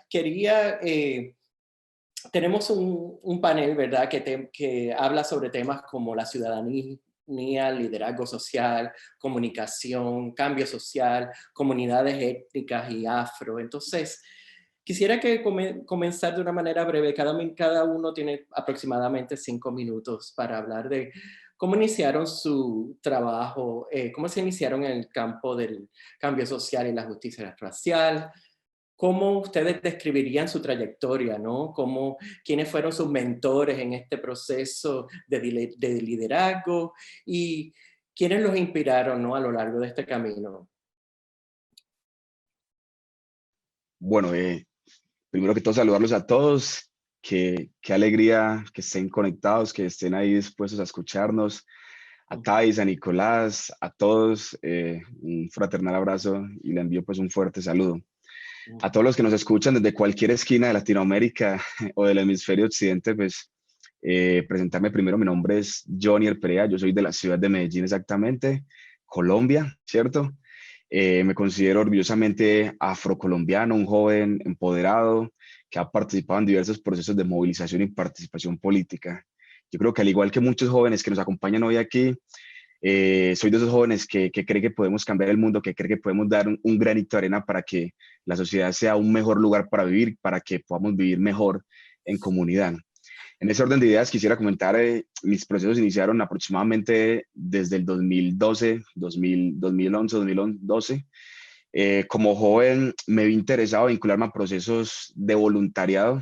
tenemos un panel, ¿verdad?, que habla sobre temas como la ciudadanía, liderazgo social, comunicación, cambio social, comunidades étnicas y afro. Entonces, quisiera que comenzar de una manera breve. Cada uno tiene aproximadamente 5 minutos para hablar de cómo iniciaron su trabajo, cómo se iniciaron en el campo del cambio social y la justicia racial, cómo ustedes describirían su trayectoria, ¿no? ¿Quiénes fueron sus mentores en este proceso de liderazgo y quiénes los inspiraron, ¿no?, a lo largo de este camino? Bueno, primero que todo saludarlos a todos. Qué alegría que estén conectados, que estén ahí dispuestos a escucharnos. A Thais, a Nicolás, a todos, un fraternal abrazo y le envío pues un fuerte saludo. A todos los que nos escuchan desde cualquier esquina de Latinoamérica o del hemisferio occidente, pues presentarme primero. Mi nombre es Jonier Perea, yo soy de la ciudad de Medellín exactamente, Colombia, ¿cierto? Me considero orgullosamente afrocolombiano, un joven empoderado que ha participado en diversos procesos de movilización y participación política. Yo creo que al igual que muchos jóvenes que nos acompañan hoy aquí, soy de esos jóvenes que cree que podemos cambiar el mundo, que cree que podemos dar un granito de arena para que la sociedad sea un mejor lugar para vivir, para que podamos vivir mejor en comunidad. En ese orden de ideas quisiera comentar, mis procesos iniciaron aproximadamente desde el 2012, 2011, 2012. Como joven me vi interesado en vincularme a procesos de voluntariado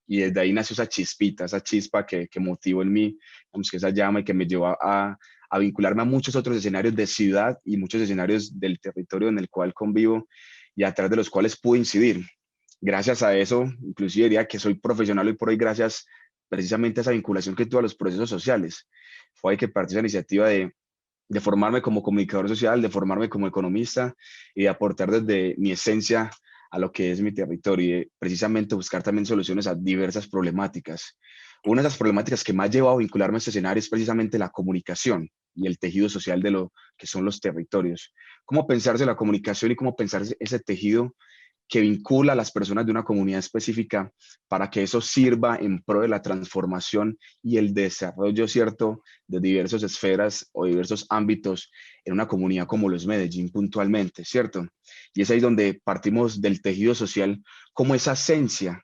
y desde ahí nació esa chispita, esa chispa que motivó en mí, digamos, que esa llama y que me llevó a vincularme a muchos otros escenarios de ciudad y muchos escenarios del territorio en el cual convivo y a través de los cuales pude incidir. Gracias a eso, inclusive diría que soy profesional hoy por hoy gracias precisamente a esa vinculación que tuve a los procesos sociales. Fue ahí que partió esa iniciativa de formarme como comunicador social, de formarme como economista y de aportar desde mi esencia a lo que es mi territorio y precisamente buscar también soluciones a diversas problemáticas. Una de las problemáticas que me ha llevado a vincularme a este escenario es precisamente la comunicación y el tejido social de lo que son los territorios. Cómo pensarse la comunicación y cómo pensarse ese tejido que vincula a las personas de una comunidad específica para que eso sirva en pro de la transformación y el desarrollo, ¿cierto?, de diversas esferas o diversos ámbitos en una comunidad como lo es Medellín puntualmente, ¿cierto? Y es ahí donde partimos del tejido social como esa esencia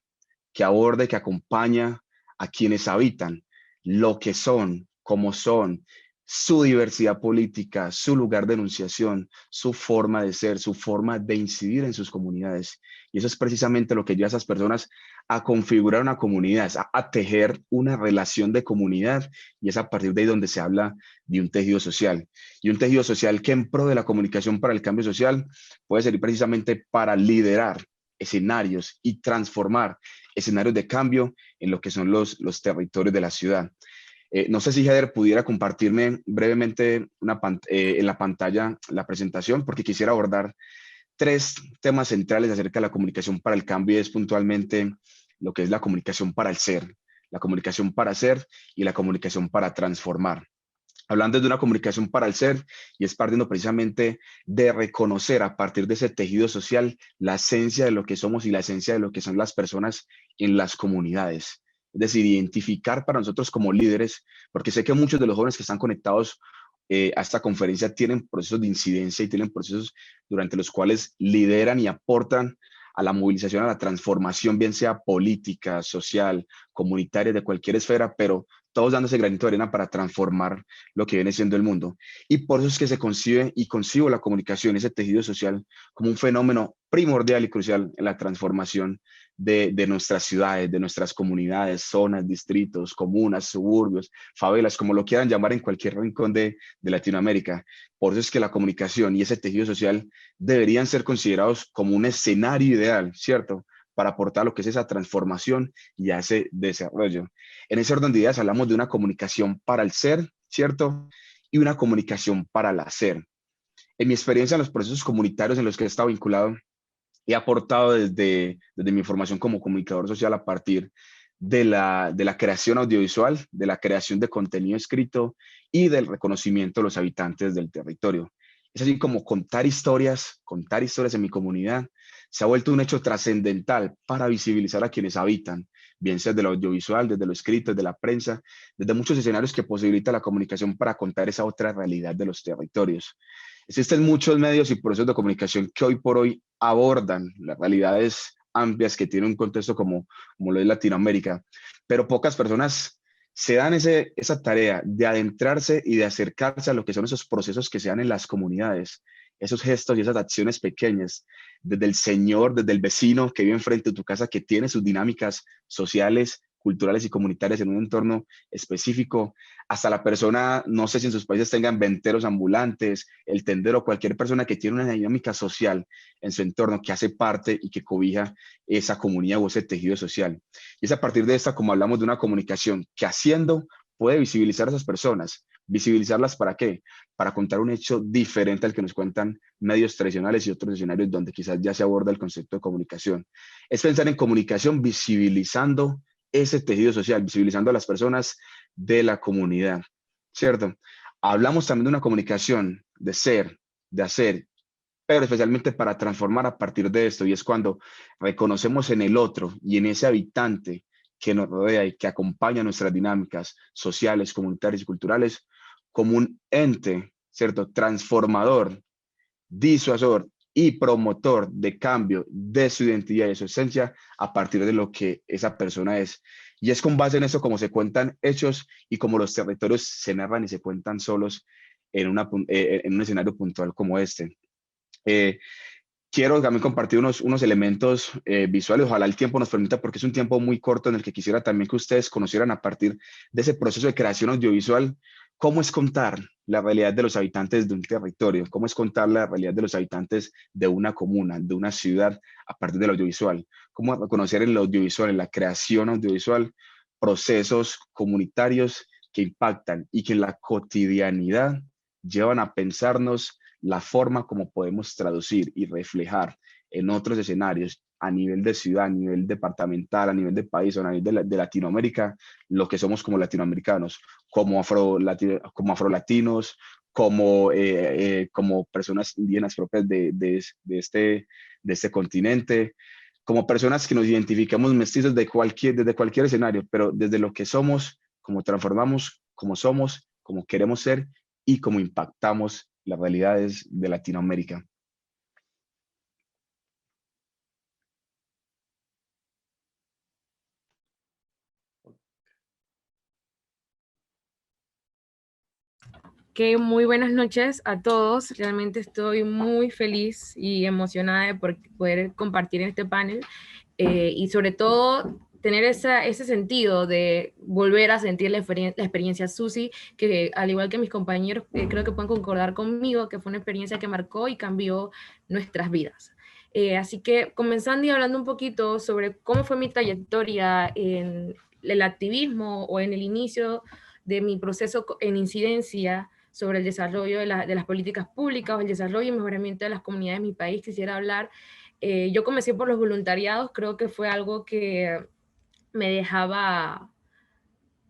que aborda y que acompaña a quienes habitan, lo que son, cómo son, su diversidad política, su lugar de enunciación, su forma de ser, su forma de incidir en sus comunidades. Y eso es precisamente lo que lleva a esas personas a configurar una comunidad, a tejer una relación de comunidad, y es a partir de ahí donde se habla de un tejido social. Y un tejido social que en pro de la comunicación para el cambio social puede servir precisamente para liderar escenarios y transformar escenarios de cambio en lo que son los territorios de la ciudad. No sé si Heather pudiera compartirme brevemente en la pantalla la presentación, porque quisiera abordar tres temas centrales acerca de la comunicación para el cambio y es puntualmente lo que es la comunicación para el ser, la comunicación para ser y la comunicación para transformar. Hablando de una comunicación para el ser y es partiendo precisamente de reconocer a partir de ese tejido social la esencia de lo que somos y la esencia de lo que son las personas en las comunidades. Es decir, identificar para nosotros como líderes, porque sé que muchos de los jóvenes que están conectados a esta conferencia tienen procesos de incidencia y tienen procesos durante los cuales lideran y aportan a la movilización, a la transformación, bien sea política, social, comunitaria, de cualquier esfera, pero todos dándose granito de arena para transformar lo que viene siendo el mundo. Y por eso es que se concibe y concibo la comunicación, ese tejido social, como un fenómeno primordial y crucial en la transformación de nuestras ciudades, de nuestras comunidades, zonas, distritos, comunas, suburbios, favelas, como lo quieran llamar en cualquier rincón de Latinoamérica. Por eso es que la comunicación y ese tejido social deberían ser considerados como un escenario ideal, ¿cierto?, para aportar lo que es esa transformación y a ese desarrollo. En ese orden de ideas hablamos de una comunicación para el ser, ¿cierto?, y una comunicación para el hacer. En mi experiencia en los procesos comunitarios en los que he estado vinculado, he aportado desde mi formación como comunicador social a partir de la creación audiovisual, de la creación de contenido escrito y del reconocimiento de los habitantes del territorio. Es así como contar historias en mi comunidad se ha vuelto un hecho trascendental para visibilizar a quienes habitan, bien sea desde lo audiovisual, desde lo escrito, desde la prensa, desde muchos escenarios que posibilita la comunicación para contar esa otra realidad de los territorios. Existen muchos medios y procesos de comunicación que hoy por hoy abordan las realidades amplias que tienen un contexto como lo es Latinoamérica, pero pocas personas se dan esa tarea de adentrarse y de acercarse a lo que son esos procesos que se dan en las comunidades, esos gestos y esas acciones pequeñas, desde el señor, desde el vecino que vive enfrente de tu casa, que tiene sus dinámicas sociales, culturales y comunitarias en un entorno específico, hasta la persona, no sé si en sus países tengan venteros ambulantes, el tendero, cualquier persona que tiene una dinámica social en su entorno, que hace parte y que cobija esa comunidad o ese tejido social. Y es a partir de esta como hablamos de una comunicación que haciendo puede visibilizar a esas personas. ¿Visibilizarlas para qué? Para contar un hecho diferente al que nos cuentan medios tradicionales y otros escenarios donde quizás ya se aborda el concepto de comunicación. Es pensar en comunicación visibilizando ese tejido social, visibilizando a las personas de la comunidad, ¿cierto? Hablamos también de una comunicación de ser, de hacer, pero especialmente para transformar a partir de esto, y es cuando reconocemos en el otro y en ese habitante que nos rodea y que acompaña nuestras dinámicas sociales, comunitarias y culturales como un ente, ¿cierto?, transformador, disuasor y promotor de cambio de su identidad y de su esencia a partir de lo que esa persona es. Y es con base en eso como se cuentan hechos y como los territorios se narran y se cuentan solos en un escenario puntual como este. Quiero también compartir unos elementos visuales, ojalá el tiempo nos permita, porque es un tiempo muy corto en el que quisiera también que ustedes conocieran a partir de ese proceso de creación audiovisual, cómo es contar la realidad de los habitantes de un territorio, cómo es contar la realidad de los habitantes de una comuna, de una ciudad, a partir del audiovisual, cómo reconocer en el audiovisual, en la creación audiovisual, procesos comunitarios que impactan y que en la cotidianidad llevan a pensarnos la forma como podemos traducir y reflejar en otros escenarios a nivel de ciudad, a nivel departamental, a nivel de país o a nivel de Latinoamérica, lo que somos como latinoamericanos, como afrolatinos, como personas indígenas propias de este continente, como personas que nos identificamos mestizos desde cualquier escenario, pero desde lo que somos, cómo transformamos, cómo somos, cómo queremos ser y cómo impactamos las realidades de Latinoamérica. Que muy buenas noches a todos. Realmente estoy muy feliz y emocionada de poder compartir en este panel y sobre todo tener ese sentido de volver a sentir la experiencia Susi, que al igual que mis compañeros creo que pueden concordar conmigo, que fue una experiencia que marcó y cambió nuestras vidas. Así que comenzando y hablando un poquito sobre cómo fue mi trayectoria en el activismo o en el inicio de mi proceso en incidencia sobre el desarrollo de las políticas públicas o el desarrollo y mejoramiento de las comunidades de mi país, quisiera hablar. Yo comencé por los voluntariados, creo que fue algo que me dejaba,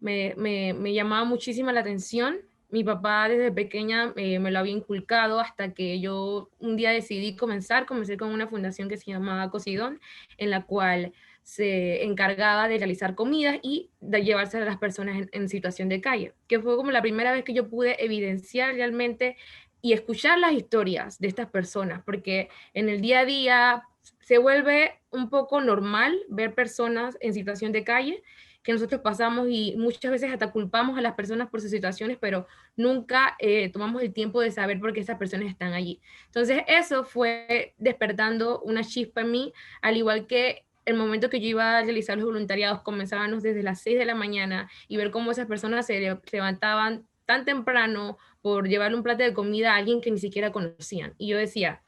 me llamaba muchísimo la atención. Mi papá desde pequeña me lo había inculcado hasta que yo un día decidí comencé con una fundación que se llamaba Cosidón, en la cual se encargaba de realizar comidas y de llevarse a las personas en situación de calle, que fue como la primera vez que yo pude evidenciar realmente y escuchar las historias de estas personas, porque en el día a día se vuelve un poco normal ver personas en situación de calle que nosotros pasamos y muchas veces hasta culpamos a las personas por sus situaciones, pero nunca tomamos el tiempo de saber por qué esas personas están allí. Entonces eso fue despertando una chispa en mí, al igual que el momento que yo iba a realizar los voluntariados, comenzábamos desde las 6 de la mañana y ver cómo esas personas se levantaban tan temprano por llevarle un plato de comida a alguien que ni siquiera conocían. Y yo decía,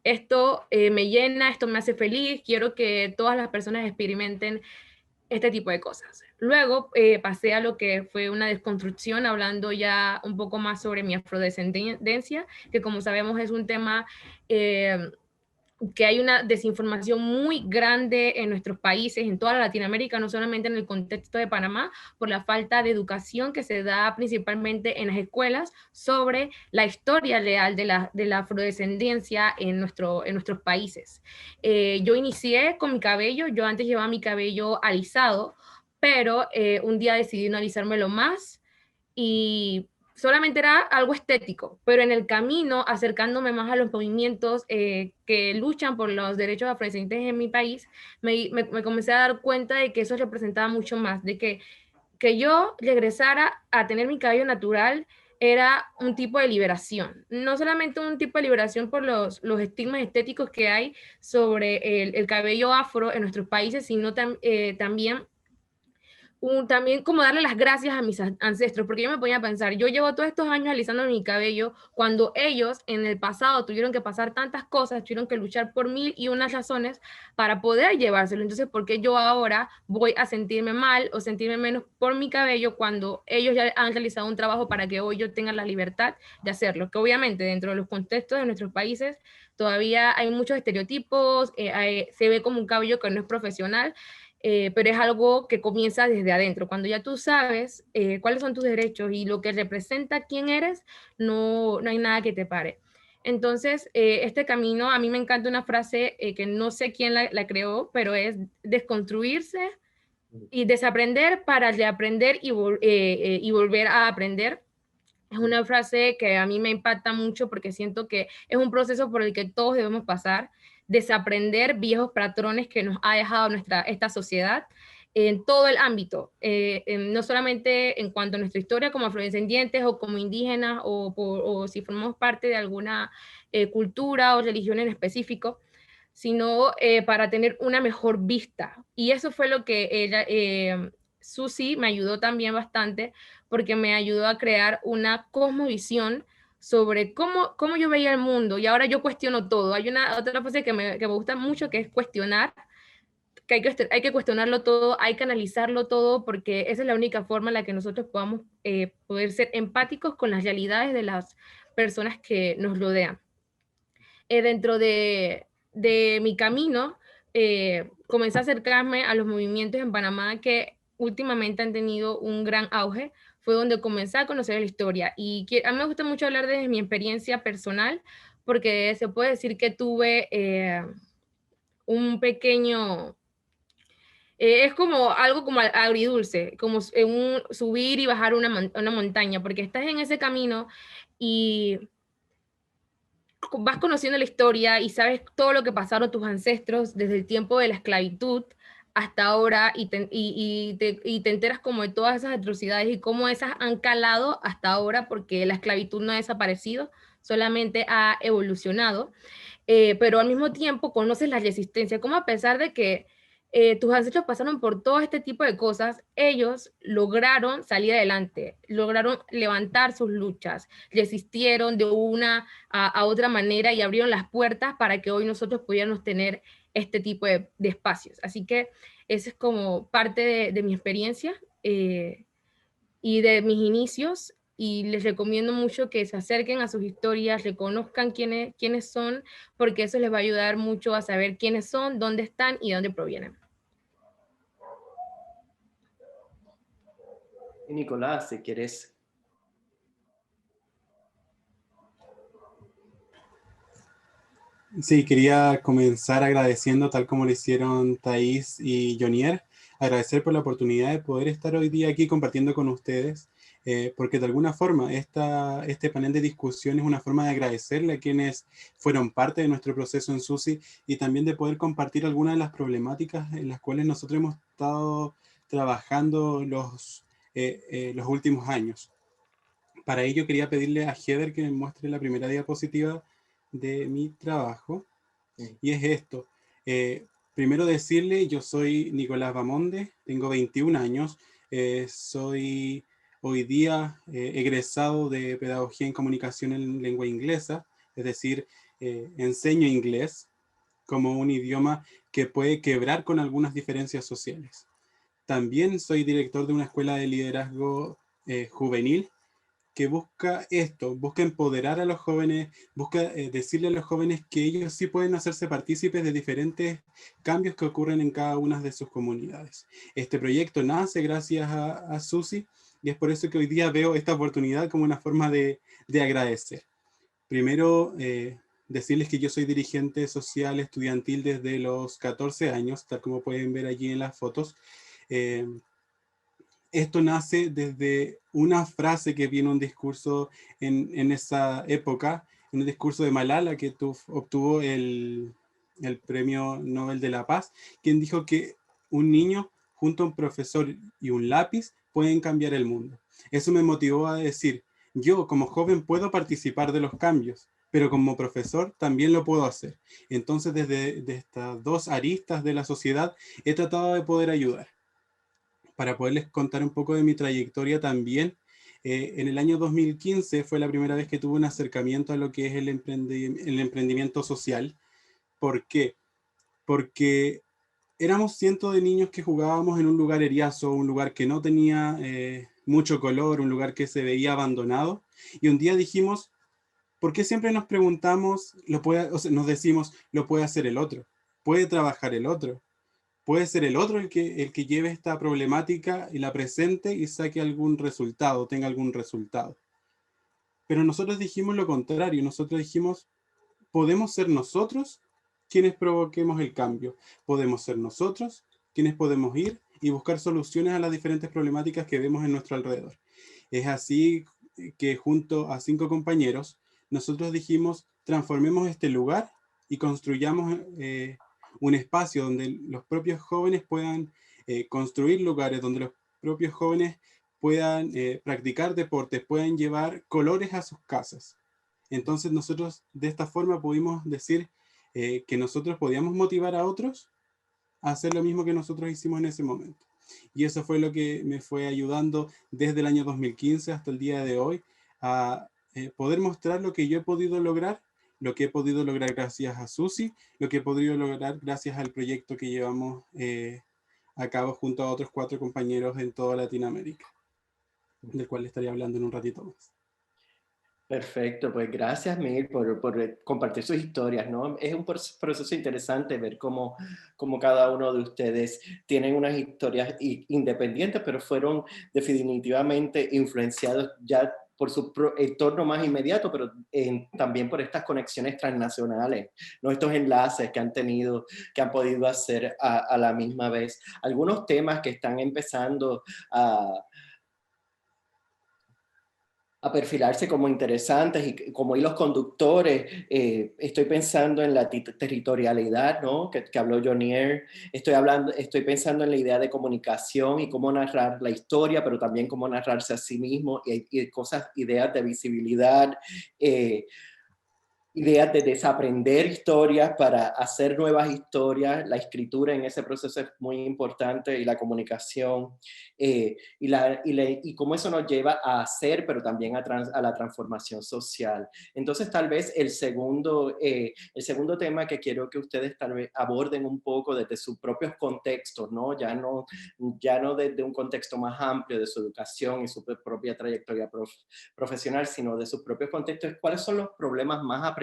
esto me llena, esto me hace feliz, quiero que todas las personas experimenten este tipo de cosas. Luego pasé a lo que fue una desconstrucción, hablando ya un poco más sobre mi afrodescendencia, que como sabemos es un tema que hay una desinformación muy grande en nuestros países, en toda Latinoamérica, no solamente en el contexto de Panamá, por la falta de educación que se da principalmente en las escuelas sobre la historia real de la afrodescendencia en nuestros países. Yo inicié con mi cabello, yo antes llevaba mi cabello alisado, pero un día decidí no alisármelo más y solamente era algo estético, pero en el camino, acercándome más a los movimientos que luchan por los derechos afrodescendientes en mi país, me comencé a dar cuenta de que eso representaba mucho más, de que yo regresara a tener mi cabello natural era un tipo de liberación, no solamente un tipo de liberación por los estigmas estéticos que hay sobre el cabello afro en nuestros países, sino también también como darle las gracias a mis ancestros, porque yo me ponía a pensar, yo llevo todos estos años alisando mi cabello cuando ellos en el pasado tuvieron que pasar tantas cosas, tuvieron que luchar por mil y unas razones para poder llevárselo. Entonces, ¿por qué yo ahora voy a sentirme mal o sentirme menos por mi cabello cuando ellos ya han realizado un trabajo para que hoy yo tenga la libertad de hacerlo? Que obviamente dentro de los contextos de nuestros países todavía hay muchos estereotipos, se ve como un cabello que no es profesional, pero es algo que comienza desde adentro. Cuando ya tú sabes cuáles son tus derechos y lo que representa quién eres, no hay nada que te pare. Entonces, este camino, a mí me encanta una frase que no sé quién la creó, pero es desconstruirse y desaprender para reaprender y volver a aprender. Es una frase que a mí me impacta mucho porque siento que es un proceso por el que todos debemos pasar, desaprender viejos patrones que nos ha dejado esta sociedad en todo el ámbito, no solamente en cuanto a nuestra historia como afrodescendientes o como indígenas o si formamos parte de alguna cultura o religión en específico, sino para tener una mejor vista. Y eso fue lo que ella, Susi me ayudó también bastante, porque me ayudó a crear una cosmovisión sobre cómo yo veía el mundo, y ahora yo cuestiono todo. Hay una otra frase que me gusta mucho, que es cuestionar, que hay que cuestionarlo todo, hay que analizarlo todo, porque esa es la única forma en la que nosotros podamos poder ser empáticos con las realidades de las personas que nos rodean. Dentro de mi camino, comencé a acercarme a los movimientos en Panamá que últimamente han tenido un gran auge. Fue donde comencé a conocer la historia. Y a mí me gusta mucho hablar desde mi experiencia personal, porque se puede decir que tuve un pequeño... es como algo como agridulce, como un subir y bajar una montaña, porque estás en ese camino y vas conociendo la historia y sabes todo lo que pasaron tus ancestros desde el tiempo de la esclavitud hasta ahora y te enteras como de todas esas atrocidades y cómo esas han calado hasta ahora, porque la esclavitud no ha desaparecido, solamente ha evolucionado, pero al mismo tiempo conoces la resistencia, como a pesar de que tus ancestros pasaron por todo este tipo de cosas, ellos lograron salir adelante, lograron levantar sus luchas, resistieron de una a otra manera y abrieron las puertas para que hoy nosotros pudiéramos tener este tipo de espacios. Así que esa es como parte de mi experiencia y de mis inicios, y les recomiendo mucho que se acerquen a sus historias, reconozcan quiénes son, porque eso les va a ayudar mucho a saber quiénes son, dónde están y dónde provienen. Y Nicolás, si quieres. Sí, quería comenzar agradeciendo, tal como lo hicieron Thais y Jonier, agradecer por la oportunidad de poder estar hoy día aquí compartiendo con ustedes, porque de alguna forma este panel de discusión es una forma de agradecerle a quienes fueron parte de nuestro proceso en SUSI y también de poder compartir algunas de las problemáticas en las cuales nosotros hemos estado trabajando los últimos años. Para ello quería pedirle a Heather que me muestre la primera diapositiva de mi trabajo, y es esto. Primero decirle, yo soy Nicolás Bamonde, tengo 21 años, soy hoy día egresado de Pedagogía en Comunicación en Lengua Inglesa, es decir, enseño inglés como un idioma que puede quebrar con algunas diferencias sociales. También soy director de una escuela de liderazgo juvenil, que busca esto, busca empoderar a los jóvenes, busca decirle a los jóvenes que ellos sí pueden hacerse partícipes de diferentes cambios que ocurren en cada una de sus comunidades. Este proyecto nace gracias a SUSI, y es por eso que hoy día veo esta oportunidad como una forma de agradecer. Primero, decirles que yo soy dirigente social estudiantil desde los 14 años, tal como pueden ver allí en las fotos. Esto nace desde una frase que vi en un discurso en esa época, en un discurso de Malala, que obtuvo el Premio Nobel de la Paz, quien dijo que un niño junto a un profesor y un lápiz pueden cambiar el mundo. Eso me motivó a decir, yo como joven puedo participar de los cambios, pero como profesor también lo puedo hacer. Entonces, desde estas dos aristas de la sociedad, he tratado de poder ayudar. Para poderles contar un poco de mi trayectoria también, en el año 2015 fue la primera vez que tuve un acercamiento a lo que es el emprendimiento social. ¿Por qué? Porque éramos cientos de niños que jugábamos en un lugar eriazo, un lugar que no tenía mucho color, un lugar que se veía abandonado, y un día dijimos, ¿por qué siempre nos preguntamos, nos decimos, lo puede hacer el otro? ¿Puede trabajar el otro? Puede ser el otro el que lleve esta problemática y la presente y saque algún resultado, tenga algún resultado. Pero nosotros dijimos lo contrario, nosotros dijimos, podemos ser nosotros quienes provoquemos el cambio, podemos ser nosotros quienes podemos ir y buscar soluciones a las diferentes problemáticas que vemos en nuestro alrededor. Es así que junto a 5 compañeros, nosotros dijimos, transformemos este lugar y construyamos un espacio donde los propios jóvenes puedan construir lugares, donde los propios jóvenes puedan practicar deportes, puedan llevar colores a sus casas. Entonces nosotros de esta forma pudimos decir que nosotros podíamos motivar a otros a hacer lo mismo que nosotros hicimos en ese momento. Y eso fue lo que me fue ayudando desde el año 2015 hasta el día de hoy a poder mostrar lo que yo he podido lograr, lo que he podido lograr gracias a Susi, lo que he podido lograr gracias al proyecto que llevamos a cabo junto a otros 4 compañeros en toda Latinoamérica, del cual estaría hablando en un ratito más. Perfecto, pues gracias Miguel por compartir sus historias, ¿no? Es un proceso interesante ver cómo cada uno de ustedes tienen unas historias independientes, pero fueron definitivamente influenciados ya por su entorno más inmediato, pero también por estas conexiones transnacionales, ¿no? Estos enlaces que han tenido, que han podido hacer a la misma vez. Algunos temas que están empezando a perfilarse como interesantes y como hilos conductores. Estoy pensando en la territorialidad, ¿no? que habló Jonier. Estoy pensando en la idea de comunicación y cómo narrar la historia, pero también cómo narrarse a sí mismo y ideas de visibilidad, ideas de desaprender historias para hacer nuevas historias. La escritura en ese proceso es muy importante, y la comunicación, y cómo eso nos lleva a hacer, pero también a la transformación social. Entonces tal vez el segundo tema que quiero que ustedes tal vez aborden un poco desde sus propios contextos, ¿no? Ya no desde un contexto más amplio de su educación y su propia trayectoria profesional, sino de sus propios contextos. ¿Cuáles son los problemas más apremiantes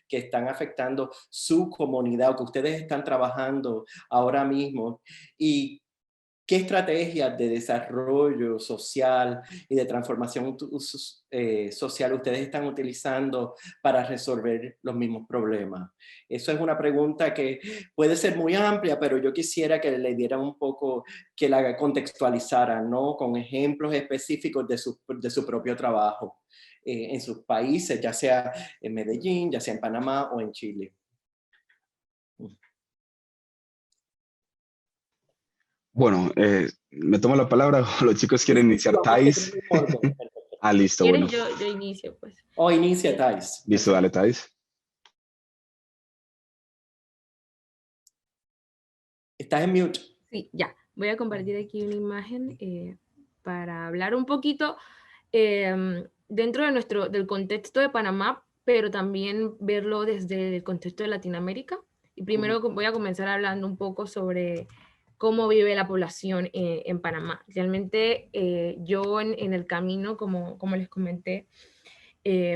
que están afectando su comunidad o que ustedes están trabajando ahora mismo? ¿Y qué estrategias de desarrollo social y de transformación social ustedes están utilizando para resolver los mismos problemas? Eso es una pregunta que puede ser muy amplia, pero yo quisiera que le dieran un poco, que la contextualizaran, ¿no? Con ejemplos específicos de su propio trabajo en sus países, ya sea en Medellín, ya sea en Panamá o en Chile. Bueno, ¿me tomo la palabra o los chicos quieren iniciar? Thais. Ah, listo, bueno. ¿Quieres? Yo inicio, pues. O inicia Thais. Listo, dale, Thais. Estás en mute. Sí, ya. Voy a compartir aquí una imagen para hablar un poquito dentro de del contexto de Panamá, pero también verlo desde el contexto de Latinoamérica. Y primero voy a comenzar hablando un poco sobre cómo vive la población en Panamá. Realmente yo en el camino, como les comenté,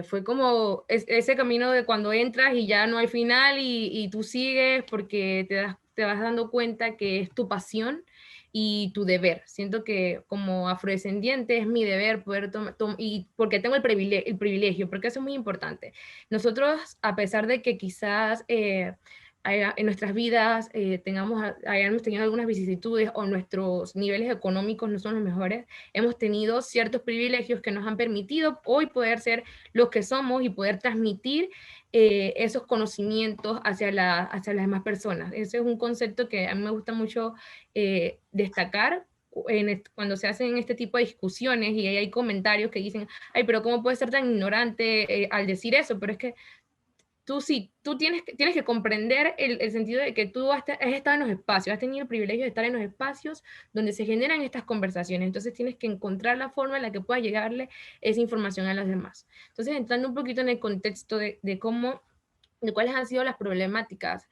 fue como ese camino de cuando entras y ya no hay final y tú sigues porque te vas dando cuenta que es tu pasión y tu deber. Siento que como afrodescendiente es mi deber poder y porque tengo el privilegio, porque eso es muy importante. Nosotros, a pesar de que quizás en nuestras vidas hayamos tenido algunas vicisitudes o nuestros niveles económicos no son los mejores, hemos tenido ciertos privilegios que nos han permitido hoy poder ser los que somos y poder transmitir esos conocimientos hacia las demás personas. Ese es un concepto que a mí me gusta mucho destacar cuando se hacen este tipo de discusiones y hay comentarios que dicen, ay, pero ¿cómo puedes ser tan ignorante al decir eso? Pero es que tú tienes que comprender el sentido de que tú has estado en los espacios, has tenido el privilegio de estar en los espacios donde se generan estas conversaciones, entonces tienes que encontrar la forma en la que puedas llegarle esa información a los demás. Entonces, entrando un poquito en el contexto de cuáles han sido las problemáticas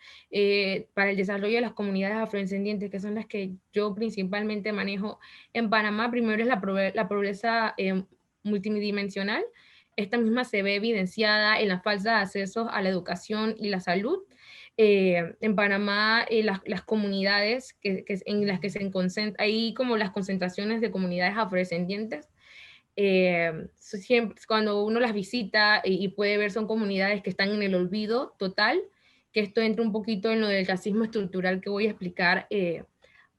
para el desarrollo de las comunidades afrodescendientes, que son las que yo principalmente manejo en Panamá. Primero es la pobreza multidimensional. Esta misma se ve evidenciada en la falta de acceso a la educación y la salud. En Panamá, las comunidades en las que se concentran, hay como las concentraciones de comunidades afrodescendientes, siempre, cuando uno las visita y puede ver, son comunidades que están en el olvido total, que esto entra un poquito en lo del racismo estructural que voy a explicar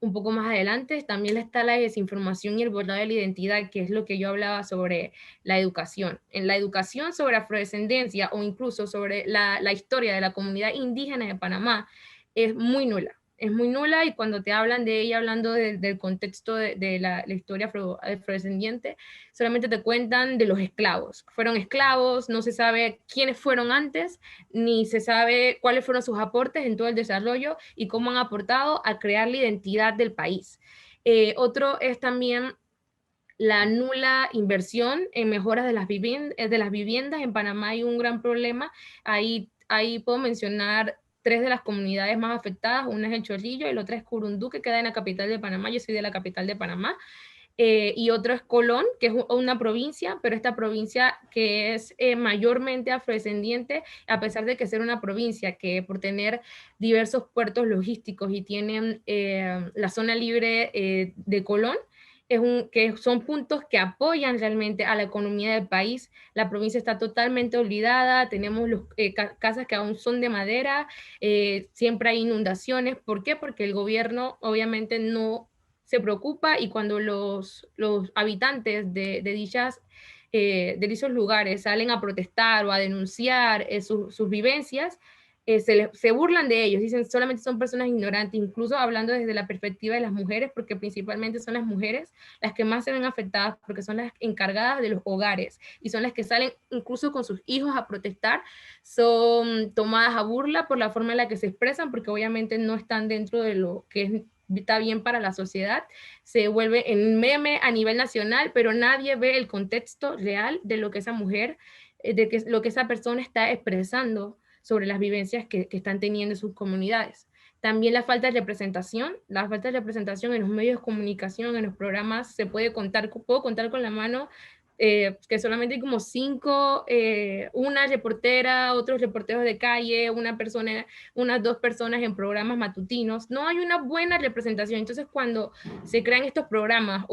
un poco más adelante. También está la desinformación y el borrado de la identidad, que es lo que yo hablaba sobre la educación. En la educación sobre afrodescendencia o incluso sobre la historia de la comunidad indígena de Panamá es muy nula. Es muy nula, y cuando te hablan de ella, hablando del contexto de la historia afrodescendiente, solamente te cuentan de los esclavos. Fueron esclavos, no se sabe quiénes fueron antes, ni se sabe cuáles fueron sus aportes en todo el desarrollo y cómo han aportado a crear la identidad del país. Otro es también la nula inversión en mejoras de las viviendas. En Panamá hay un gran problema. Ahí puedo mencionar tres de las comunidades más afectadas. Una es el Chorrillo y la otra es Curundú, que queda en la capital de Panamá. Yo soy de la capital de Panamá. Y otro es Colón, que es una provincia, pero esta provincia que es mayormente afrodescendiente, a pesar de que ser una provincia que por tener diversos puertos logísticos y tienen la zona libre de Colón, que son puntos que apoyan realmente a la economía del país. La provincia está totalmente olvidada, tenemos casas que aún son de madera, siempre hay inundaciones. ¿Por qué? Porque el gobierno obviamente no se preocupa, y cuando los habitantes de dichos lugares salen a protestar o a denunciar sus vivencias, se burlan de ellos, dicen solamente son personas ignorantes, incluso hablando desde la perspectiva de las mujeres, porque principalmente son las mujeres las que más se ven afectadas, porque son las encargadas de los hogares y son las que salen incluso con sus hijos a protestar. Son tomadas a burla por la forma en la que se expresan, porque obviamente no están dentro de lo que está bien para la sociedad. Se vuelve en meme a nivel nacional, pero nadie ve el contexto real de lo que esa mujer, lo que esa persona está expresando sobre las vivencias que están teniendo en sus comunidades. También la falta de representación en los medios de comunicación, en los programas, puedo contar con la mano que solamente hay como 5, una reportera, otros reporteros de calle, unas 2 personas en programas matutinos. No hay una buena representación. Entonces, cuando se crean estos programas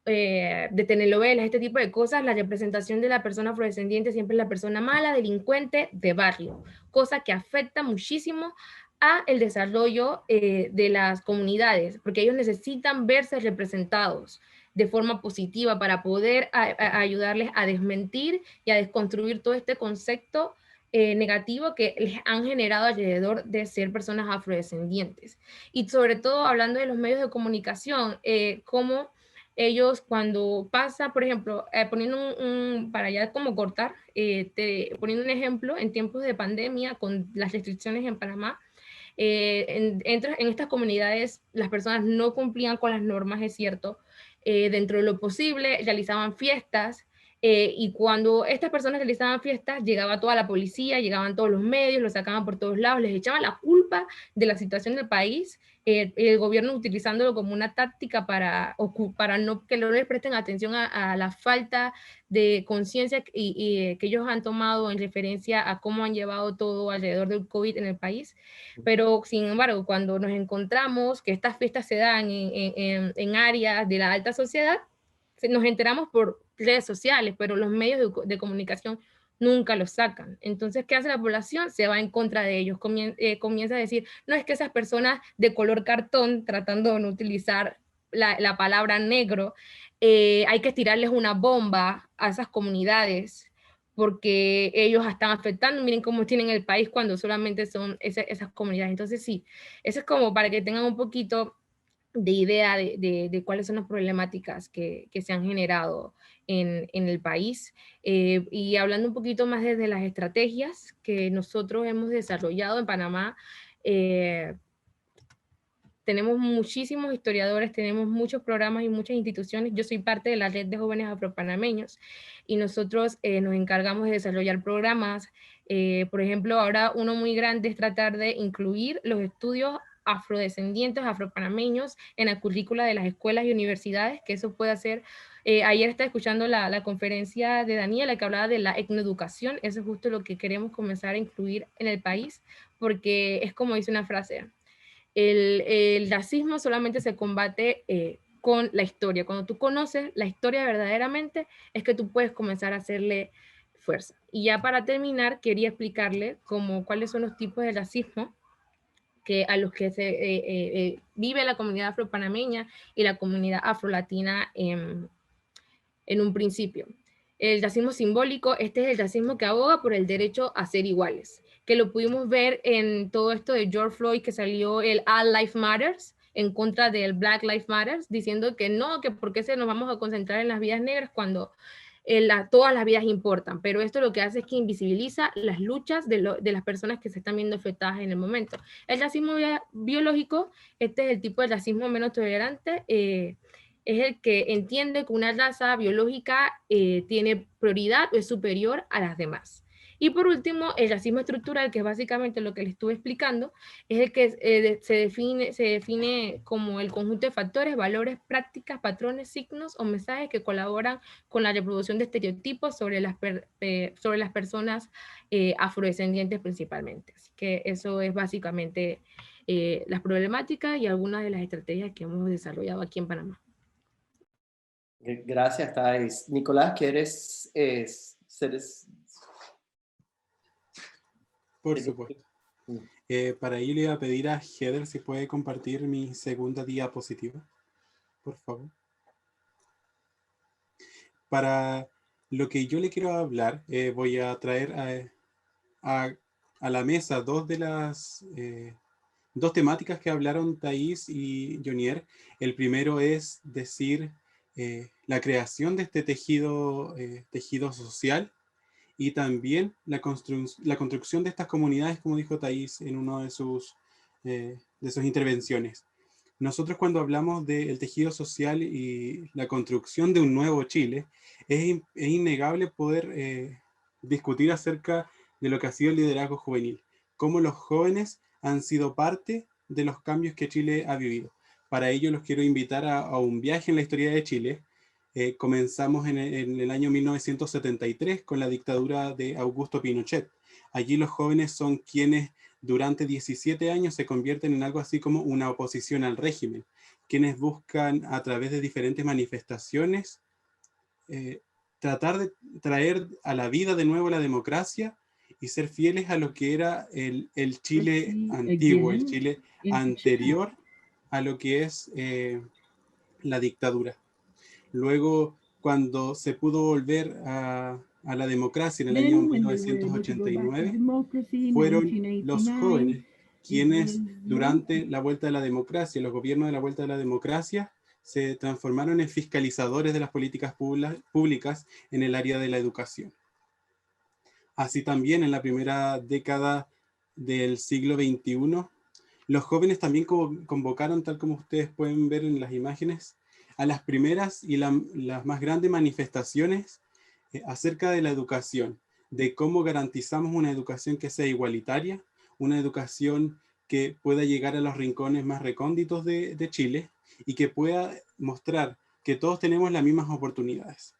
de telenovelas, este tipo de cosas, la representación de la persona afrodescendiente siempre es la persona mala, delincuente de barrio, cosa que afecta muchísimo a el desarrollo de las comunidades, porque ellos necesitan verse representados de forma positiva para poder ayudarles a desmentir y a desconstruir todo este concepto negativo que les han generado alrededor de ser personas afrodescendientes. Y sobre todo hablando de los medios de comunicación, cómo ellos cuando pasa, por ejemplo, poniendo para ya como cortar, poniendo un ejemplo, en tiempos de pandemia, con las restricciones en Panamá, en estas comunidades las personas no cumplían con las normas, es cierto, dentro de lo posible, realizaban fiestas, y cuando estas personas realizaban fiestas, llegaba toda la policía, llegaban todos los medios, los sacaban por todos lados, les echaban la culpa de la situación del país, el gobierno utilizándolo como una táctica para que no les presten atención a la falta de conciencia que ellos han tomado en referencia a cómo han llevado todo alrededor del COVID en el país. Pero, sin embargo, cuando nos encontramos que estas fiestas se dan en áreas de la alta sociedad, nos enteramos por redes sociales, pero los medios de comunicación nunca los sacan. Entonces, ¿qué hace la población? Se va en contra de ellos, comienza a decir, no, es que esas personas de color cartón, tratando de no utilizar la palabra negro, hay que tirarles una bomba a esas comunidades porque ellos están afectando, miren cómo tienen el país cuando solamente son esas comunidades. Entonces sí, eso es como para que tengan un poquito de idea de cuáles son las problemáticas que se han generado en el país. Y hablando un poquito más desde las estrategias que nosotros hemos desarrollado en Panamá, tenemos muchísimos historiadores, tenemos muchos programas y muchas instituciones. Yo soy parte de la red de jóvenes afropanameños y nosotros nos encargamos de desarrollar programas. Por ejemplo, ahora uno muy grande es tratar de incluir los estudios afrodescendientes, afropanameños en la currícula de las escuelas y universidades, que eso puede hacer. Ayer estaba escuchando la conferencia de Daniela que hablaba de la etnoeducación. Eso es justo lo que queremos comenzar a incluir en el país, porque es como dice una frase, el racismo solamente se combate con la historia. Cuando tú conoces la historia verdaderamente, es que tú puedes comenzar a hacerle fuerza. Y ya para terminar, quería explicarle cuáles son los tipos de racismo a los que vive la comunidad afropanameña y la comunidad afrolatina en un principio. El racismo simbólico, este es el racismo que aboga por el derecho a ser iguales, que lo pudimos ver en todo esto de George Floyd, que salió el All Life Matters en contra del Black Lives Matters, diciendo que no, que por qué nos vamos a concentrar en las vidas negras cuando todas las vidas importan, pero esto lo que hace es que invisibiliza las luchas de las personas que se están viendo afectadas en el momento. El racismo biológico, este es el tipo de racismo menos tolerante, es el que entiende que una raza biológica tiene prioridad o es superior a las demás. Y por último, el racismo estructural, que es básicamente lo que les estuve explicando, es el que se define como el conjunto de factores, valores, prácticas, patrones, signos o mensajes que colaboran con la reproducción de estereotipos sobre las personas afrodescendientes principalmente. Así que eso es básicamente las problemáticas y algunas de las estrategias que hemos desarrollado aquí en Panamá. Gracias, Thais. Nicolás, ¿quieres ser... Por supuesto. Para ello le iba a pedir a Heather si puede compartir mi segunda diapositiva, por favor. Para lo que yo le quiero hablar, voy a traer a la mesa dos temáticas que hablaron Thais y Jonier. El primero es decir la creación de este tejido social y también la construcción de estas comunidades, como dijo Thais en una de sus intervenciones. Nosotros cuando hablamos del tejido social y la construcción de un nuevo Chile, es innegable poder discutir acerca de lo que ha sido el liderazgo juvenil, cómo los jóvenes han sido parte de los cambios que Chile ha vivido. Para ello los quiero invitar a un viaje en la historia de Chile. Comenzamos en el año 1973 con la dictadura de Augusto Pinochet. Allí los jóvenes son quienes durante 17 años se convierten en algo así como una oposición al régimen, quienes buscan a través de diferentes manifestaciones tratar de traer a la vida de nuevo la democracia y ser fieles a lo que era el Chile antiguo, el Chile anterior a lo que es la dictadura. Luego, cuando se pudo volver a la democracia en el año 1989, fueron los jóvenes quienes durante la vuelta de la democracia, los gobiernos de la vuelta de la democracia, se transformaron en fiscalizadores de las políticas públicas en el área de la educación. Así también en la primera década del siglo XXI, los jóvenes también convocaron, tal como ustedes pueden ver en las imágenes, a las primeras y las más grandes manifestaciones acerca de la educación, de cómo garantizamos una educación que sea igualitaria, una educación que pueda llegar a los rincones más recónditos de Chile y que pueda mostrar que todos tenemos las mismas oportunidades.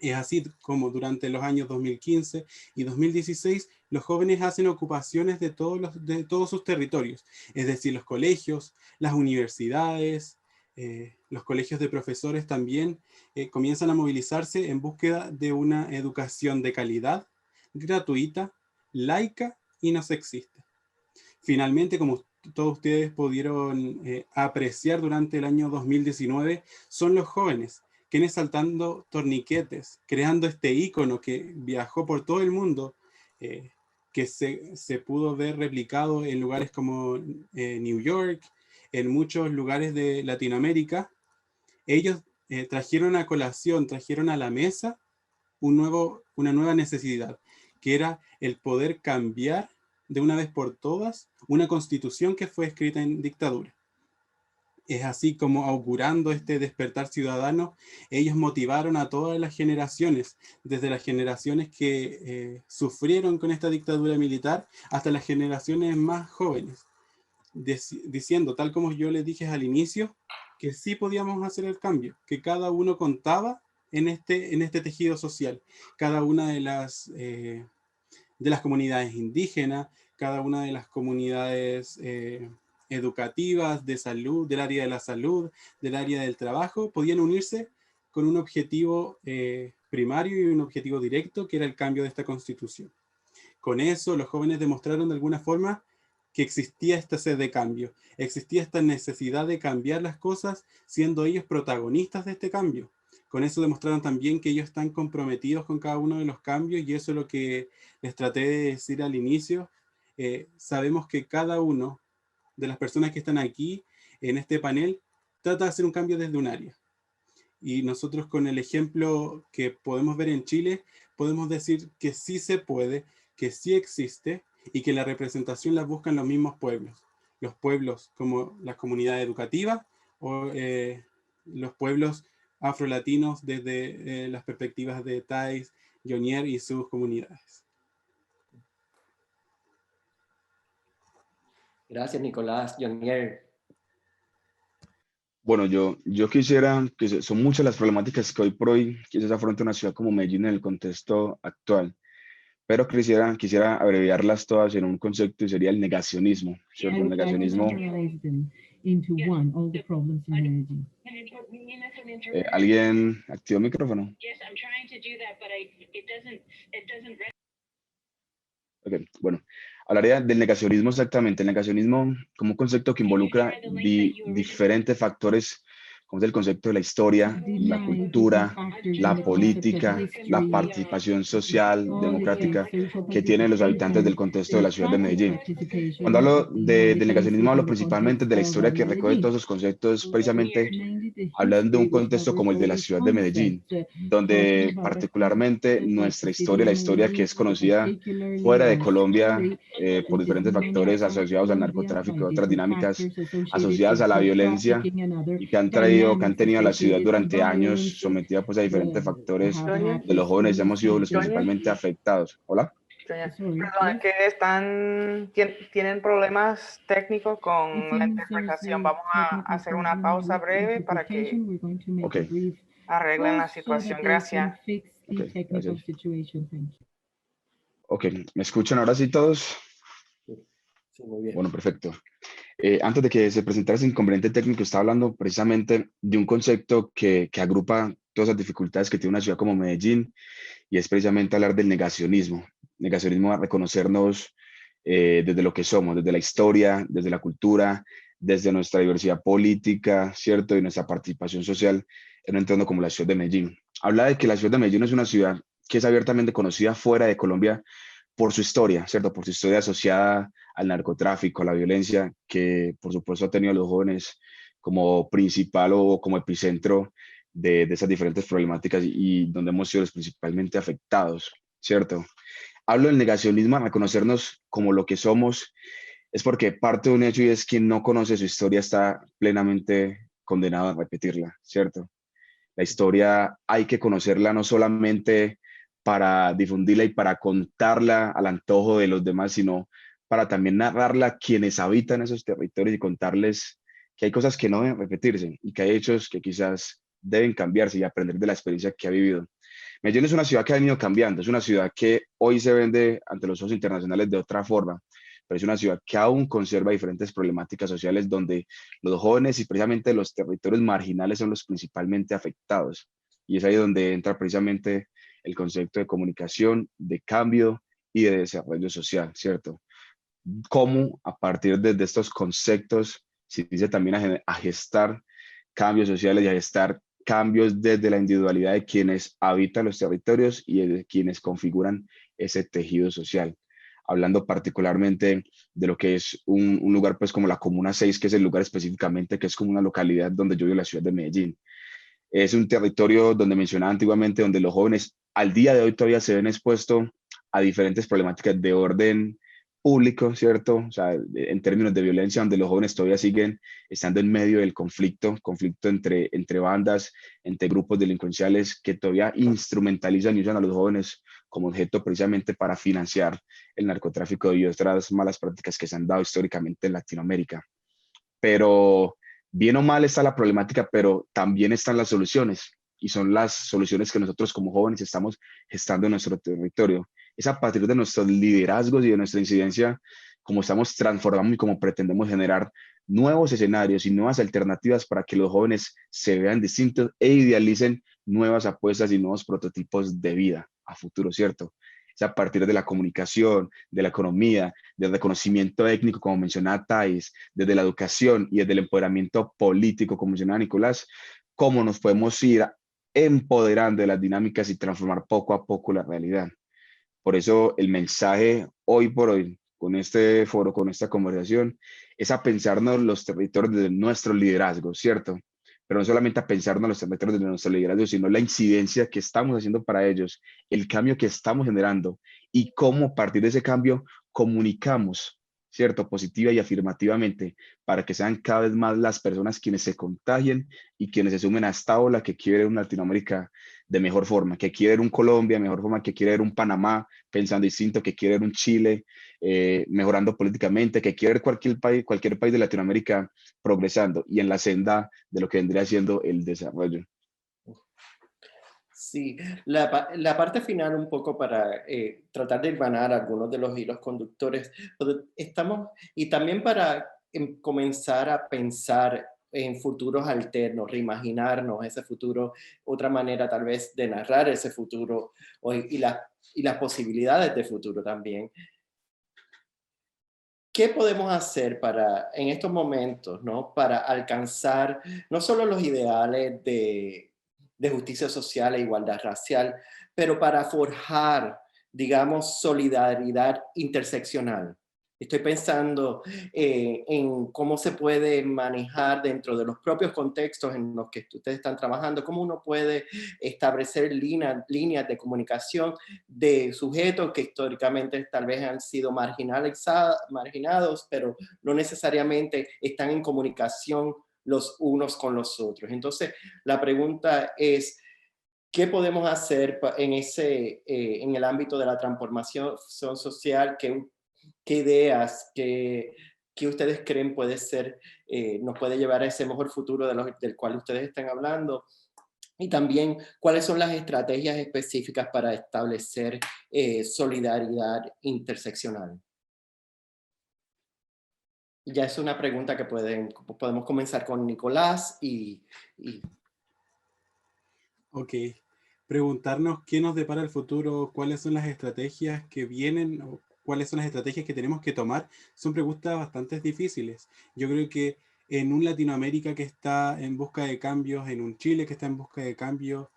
Es así como durante los años 2015 y 2016 los jóvenes hacen ocupaciones de todos sus territorios, es decir, los colegios, las universidades, los colegios de profesores también comienzan a movilizarse en búsqueda de una educación de calidad, gratuita, laica y no sexista. Finalmente, como todos ustedes pudieron apreciar durante el año 2019, son los jóvenes quienes saltando torniquetes, creando este ícono que viajó por todo el mundo, que se pudo ver replicado en lugares como New York, en muchos lugares de Latinoamérica. Ellos trajeron a colación, trajeron a la mesa una nueva necesidad, que era el poder cambiar de una vez por todas una constitución que fue escrita en dictadura. Es así como augurando este despertar ciudadano, ellos motivaron a todas las generaciones, desde las generaciones que sufrieron con esta dictadura militar hasta las generaciones más jóvenes, diciendo, tal como yo les dije al inicio, que sí podíamos hacer el cambio, que cada uno contaba en este tejido social, cada una de las comunidades indígenas, cada una de las comunidades educativas, de salud, del área de la salud, del área del trabajo, podían unirse con un objetivo primario y un objetivo directo, que era el cambio de esta constitución. Con eso, los jóvenes demostraron de alguna forma que existía esta sed de cambio, existía esta necesidad de cambiar las cosas, siendo ellos protagonistas de este cambio. Con eso demostraron también que ellos están comprometidos con cada uno de los cambios, y eso es lo que les traté de decir al inicio. Sabemos que cada uno de las personas que están aquí en este panel trata de hacer un cambio desde un área. Y nosotros, con el ejemplo que podemos ver en Chile, podemos decir que sí se puede, que sí existe, y que la representación la buscan los mismos pueblos. Los pueblos como las comunidades educativas o los pueblos afrolatinos desde las perspectivas de Thais, Jonier y sus comunidades. Gracias, Nicolás. Jonier. Bueno, yo quisiera, que son muchas las problemáticas que hoy por hoy quizás afronta una ciudad como Medellín en el contexto actual, pero quisiera abreviarlas todas en un concepto, y sería el negacionismo, ¿cierto? El negacionismo. ¿Alguien activó el micrófono? Ok, bueno, hablaría del negacionismo exactamente. El negacionismo como un concepto que involucra diferentes factores, como es el concepto de la historia, la cultura, la política, la participación social, democrática, que tienen los habitantes del contexto de la ciudad de Medellín. Cuando hablo del negacionismo, hablo principalmente de la historia que recoge todos esos conceptos, precisamente hablando de un contexto como el de la ciudad de Medellín, donde particularmente nuestra historia, la historia que es conocida fuera de Colombia por diferentes factores asociados al narcotráfico y otras dinámicas asociadas a la violencia, y que han tenido a la ciudad durante años sometida pues a diferentes factores de los jóvenes hemos sido los principalmente afectados. ¿Hola? Perdón, que tienen problemas técnicos con la interpretación. Vamos a hacer una pausa breve para que arreglen la situación. Gracias. Okay, gracias. Ok, ¿me escuchan ahora sí todos? Sí, muy bien. Bueno, perfecto. Antes de que se presentara ese inconveniente técnico, estaba hablando precisamente de un concepto que agrupa todas las dificultades que tiene una ciudad como Medellín, y es precisamente hablar del negacionismo. Negacionismo a reconocernos desde lo que somos, desde la historia, desde la cultura, desde nuestra diversidad política, ¿cierto? Y nuestra participación social en un entorno como la ciudad de Medellín. Habla de que la ciudad de Medellín es una ciudad que es abiertamente conocida fuera de Colombia por su historia, ¿cierto? Por su historia asociada al narcotráfico, a la violencia, que por supuesto ha tenido a los jóvenes como principal o como epicentro de esas diferentes problemáticas, y donde hemos sido los principalmente afectados, ¿cierto? Hablo del negacionismo a reconocernos como lo que somos, es porque parte de un hecho, y es quien no conoce su historia está plenamente condenado a repetirla, ¿cierto? La historia hay que conocerla no solamente para difundirla y para contarla al antojo de los demás, sino para también narrarla a quienes habitan esos territorios y contarles que hay cosas que no deben repetirse y que hay hechos que quizás deben cambiarse, y aprender de la experiencia que ha vivido. Medellín es una ciudad que ha venido cambiando, es una ciudad que hoy se vende ante los ojos internacionales de otra forma, pero es una ciudad que aún conserva diferentes problemáticas sociales, donde los jóvenes y precisamente los territorios marginales son los principalmente afectados. Y es ahí donde entra precisamente el concepto de comunicación, de cambio y de desarrollo social, ¿cierto? Cómo a partir de estos conceptos se dice también a gestar cambios sociales y a gestar cambios desde la individualidad de quienes habitan los territorios y de quienes configuran ese tejido social. Hablando particularmente de lo que es un lugar pues como la Comuna 6, que es el lugar específicamente, que es como una localidad donde yo vivo en la ciudad de Medellín. Es un territorio donde mencionaba antiguamente, donde los jóvenes al día de hoy todavía se ven expuestos a diferentes problemáticas de orden público, ¿cierto? O sea, en términos de violencia, donde los jóvenes todavía siguen estando en medio del conflicto entre bandas, entre grupos delincuenciales que todavía instrumentalizan y usan a los jóvenes como objeto precisamente para financiar el narcotráfico y otras malas prácticas que se han dado históricamente en Latinoamérica. Pero bien o mal está la problemática, pero también están las soluciones, y son las soluciones que nosotros como jóvenes estamos gestando en nuestro territorio. Es a partir de nuestros liderazgos y de nuestra incidencia como estamos transformando y como pretendemos generar nuevos escenarios y nuevas alternativas para que los jóvenes se vean distintos e idealicen nuevas apuestas y nuevos prototipos de vida a futuro, ¿cierto? Es a partir de la comunicación, de la economía, del reconocimiento étnico, como mencionaba Thais, desde la educación y desde el empoderamiento político, como mencionaba Nicolás, cómo nos podemos ir empoderando de las dinámicas y transformar poco a poco la realidad. Por eso el mensaje hoy por hoy, con este foro, con esta conversación, es a pensarnos los territorios de nuestro liderazgo, ¿cierto? Pero no solamente a pensarnos los territorios de nuestro liderazgo, sino la incidencia que estamos haciendo para ellos, el cambio que estamos generando y cómo a partir de ese cambio comunicamos, ¿cierto? Positiva y afirmativamente, para que sean cada vez más las personas quienes se contagien y quienes se sumen a esta ola que quiere una Latinoamérica de mejor forma, que quiere un Colombia de mejor forma, que quiere ver un Panamá pensando distinto, que quiere ver un Chile mejorando políticamente, que quiere ver cualquier país de Latinoamérica progresando y en la senda de lo que vendría siendo el desarrollo. Sí, la parte final un poco para tratar de hermanar algunos de los hilos conductores, y también para comenzar a pensar en futuros alternos, reimaginarnos ese futuro, otra manera tal vez de narrar ese futuro y las posibilidades de futuro también. ¿Qué podemos hacer en estos momentos, ¿no? Para alcanzar no solo los ideales de justicia social e igualdad racial, pero para forjar, digamos, solidaridad interseccional? Estoy pensando en cómo se puede manejar dentro de los propios contextos en los que ustedes están trabajando, cómo uno puede establecer líneas de comunicación de sujetos que históricamente tal vez han sido marginados, pero no necesariamente están en comunicación los unos con los otros. Entonces, la pregunta es, ¿qué podemos hacer en el ámbito de la transformación social? ¿Qué ideas, qué ustedes creen nos puede llevar a ese mejor futuro del cual ustedes están hablando? Y también, ¿cuáles son las estrategias específicas para establecer solidaridad interseccional? Ya es una pregunta que podemos comenzar con Nicolás Ok, preguntarnos qué nos depara el futuro, cuáles son las estrategias que vienen o cuáles son las estrategias que tenemos que tomar, son preguntas bastante difíciles. Yo creo que en un Latinoamérica que está en busca de cambios, en un Chile que está en busca de cambios,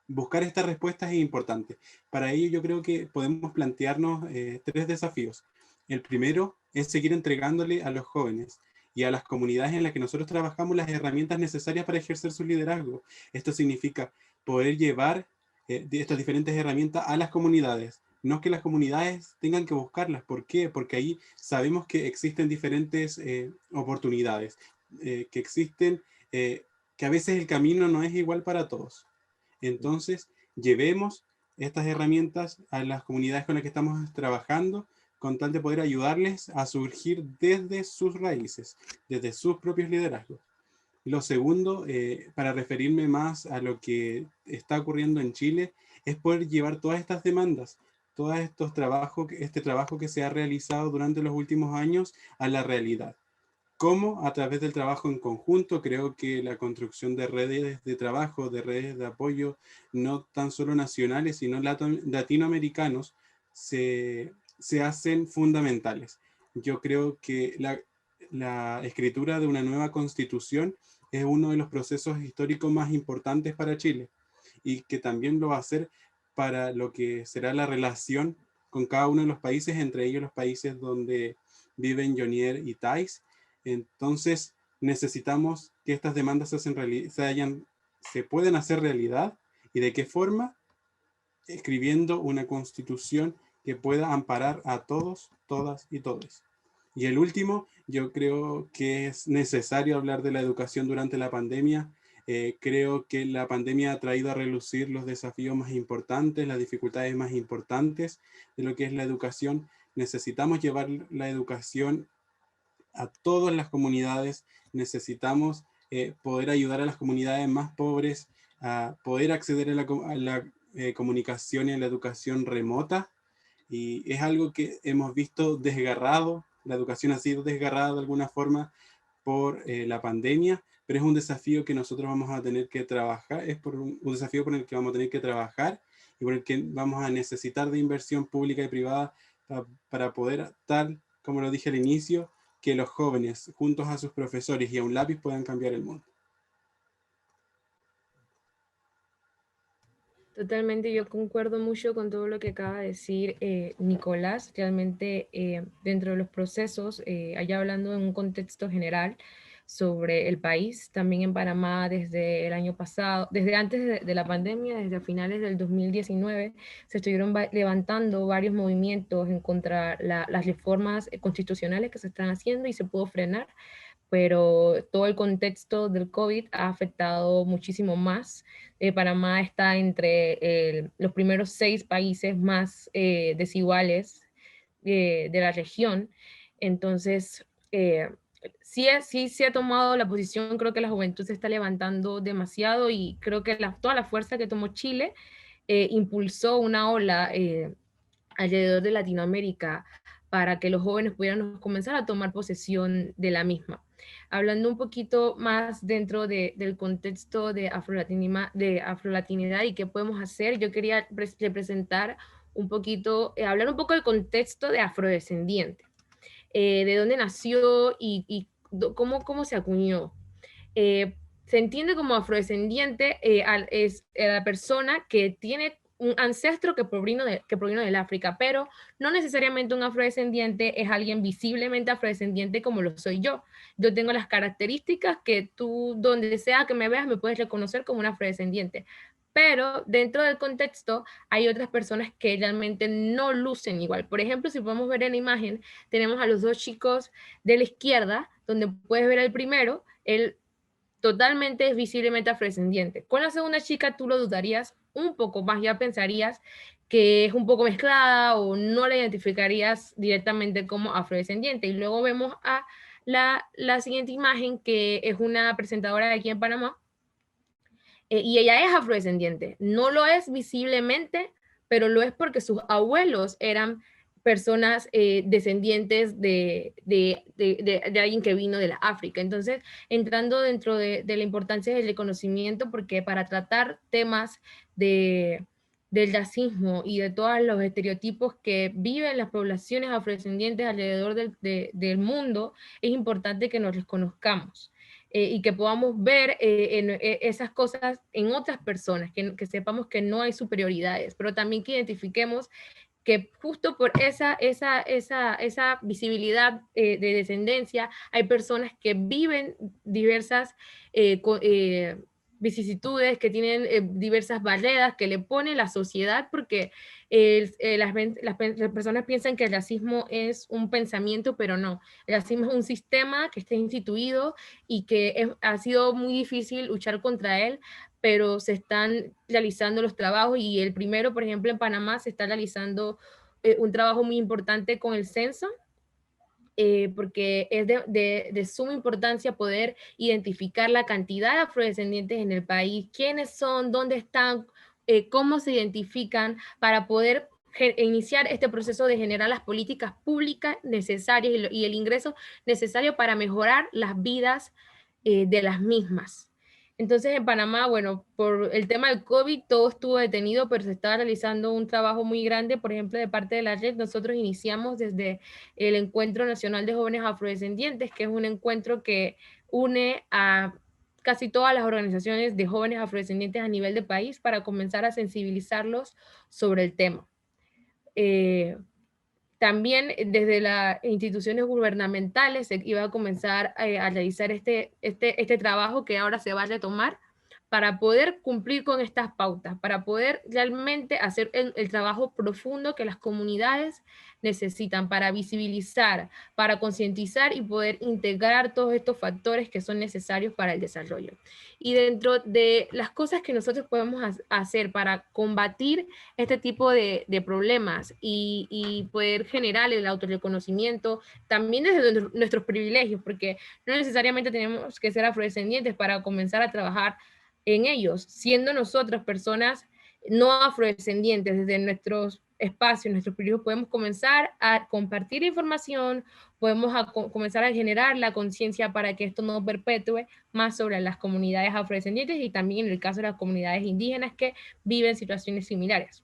buscar estas respuestas es importante. Para ello yo creo que podemos plantearnos 3 desafíos. El primero es seguir entregándole a los jóvenes y a las comunidades en las que nosotros trabajamos las herramientas necesarias para ejercer su liderazgo. Esto significa poder llevar estas diferentes herramientas a las comunidades, no que las comunidades tengan que buscarlas. ¿Por qué? Porque ahí sabemos que existen diferentes oportunidades, que existen, que a veces el camino no es igual para todos. Entonces, llevemos estas herramientas a las comunidades con las que estamos trabajando, con tal de poder ayudarles a surgir desde sus raíces, desde sus propios liderazgos. Lo segundo, para referirme más a lo que está ocurriendo en Chile, es poder llevar todas estas demandas, todos estos este trabajo que se ha realizado durante los últimos años a la realidad. ¿Cómo? A través del trabajo en conjunto. Creo que la construcción de redes de trabajo, de redes de apoyo, no tan solo nacionales, sino latinoamericanos, se hacen fundamentales. Yo creo que la escritura de una nueva constitución es uno de los procesos históricos más importantes para Chile y que también lo va a hacer para lo que será la relación con cada uno de los países, entre ellos los países donde viven Jonier y Thais. Entonces necesitamos que estas demandas se pueden hacer realidad. ¿Y de qué forma? Escribiendo una constitución que pueda amparar a todos, todas y todes. Y el último, yo creo que es necesario hablar de la educación durante la pandemia. Creo que la pandemia ha traído a relucir los desafíos más importantes, las dificultades más importantes de lo que es la educación. Necesitamos llevar la educación a todas las comunidades. Necesitamos poder ayudar a las comunidades más pobres a poder acceder a la comunicación y a la educación remota. Y es algo que hemos visto desgarrado. La educación ha sido desgarrada de alguna forma por la pandemia, pero es un desafío que nosotros vamos a tener que trabajar, es un desafío por el que vamos a tener que trabajar y por el que vamos a necesitar de inversión pública y privada para poder, tal como lo dije al inicio, que los jóvenes, juntos a sus profesores y a un lápiz, puedan cambiar el mundo. Totalmente, yo concuerdo mucho con todo lo que acaba de decir Nicolás. Realmente dentro de los procesos, allá hablando en un contexto general sobre el país, también en Panamá desde el año pasado, desde antes de la pandemia, desde finales del 2019, se estuvieron levantando varios movimientos en contra las reformas constitucionales que se están haciendo y se pudo frenar, pero todo el contexto del COVID ha afectado muchísimo más. Panamá está entre los primeros 6 países más desiguales de la región. Entonces, sí se ha tomado la posición, creo que la juventud se está levantando demasiado y creo que toda la fuerza que tomó Chile impulsó una ola alrededor de Latinoamérica para que los jóvenes pudieran comenzar a tomar posesión de la misma. Hablando un poquito más dentro del contexto de afrolatinidad y qué podemos hacer, yo quería representar un poquito, hablar un poco del contexto de afrodescendiente, de dónde nació y cómo se acuñó. Se entiende como afrodescendiente es la persona que tiene un ancestro que provino del África, pero no necesariamente un afrodescendiente es alguien visiblemente afrodescendiente como lo soy yo. Yo tengo las características que tú, donde sea que me veas, me puedes reconocer como un afrodescendiente. Pero dentro del contexto hay otras personas que realmente no lucen igual. Por ejemplo, si podemos ver en la imagen, tenemos a los 2 chicos de la izquierda, donde puedes ver el primero, él totalmente es visiblemente afrodescendiente. Con la segunda chica tú lo dudarías un poco más, ya pensarías que es un poco mezclada o no la identificarías directamente como afrodescendiente. Y luego vemos a la siguiente imagen, que es una presentadora de aquí en Panamá, y ella es afrodescendiente. No lo es visiblemente, pero lo es porque sus abuelos eran personas descendientes de alguien que vino de la África. Entonces, entrando dentro de la importancia del reconocimiento, porque para tratar temas del racismo y de todos los estereotipos que viven las poblaciones afrodescendientes alrededor del mundo, es importante que nos reconozcamos. Y que podamos ver esas cosas en otras personas, que sepamos que no hay superioridades, pero también que identifiquemos que justo por esa visibilidad de descendencia hay personas que viven diversas vicisitudes, que tienen diversas barreras que le pone la sociedad, porque las personas piensan que el racismo es un pensamiento, pero no. El racismo es un sistema que está instituido y que ha sido muy difícil luchar contra él, pero se están realizando los trabajos y el primero, por ejemplo, en Panamá se está realizando un trabajo muy importante con el censo, porque es de suma importancia poder identificar la cantidad de afrodescendientes en el país, quiénes son, dónde están, cómo se identifican, para poder iniciar este proceso de generar las políticas públicas necesarias y el ingreso necesario para mejorar las vidas de las mismas. Entonces en Panamá, bueno, por el tema del COVID todo estuvo detenido, pero se estaba realizando un trabajo muy grande, por ejemplo, de parte de la red. Nosotros iniciamos desde el Encuentro Nacional de Jóvenes Afrodescendientes, que es un encuentro que une a casi todas las organizaciones de jóvenes afrodescendientes a nivel de país para comenzar a sensibilizarlos sobre el tema. También desde las instituciones gubernamentales se iba a comenzar a realizar este trabajo que ahora se va a retomar para poder cumplir con estas pautas, para poder realmente hacer el trabajo profundo que las comunidades necesitan para visibilizar, para concientizar y poder integrar todos estos factores que son necesarios para el desarrollo. Y dentro de las cosas que nosotros podemos hacer para combatir este tipo de problemas y poder generar el autorreconocimiento, también desde nuestros privilegios, porque no necesariamente tenemos que ser afrodescendientes para comenzar a trabajar en ellos, siendo nosotros personas no afrodescendientes, desde nuestros espacios, nuestros privilegios, podemos comenzar a compartir información, podemos comenzar a generar la conciencia para que esto no perpetúe más sobre las comunidades afrodescendientes y también en el caso de las comunidades indígenas que viven situaciones similares.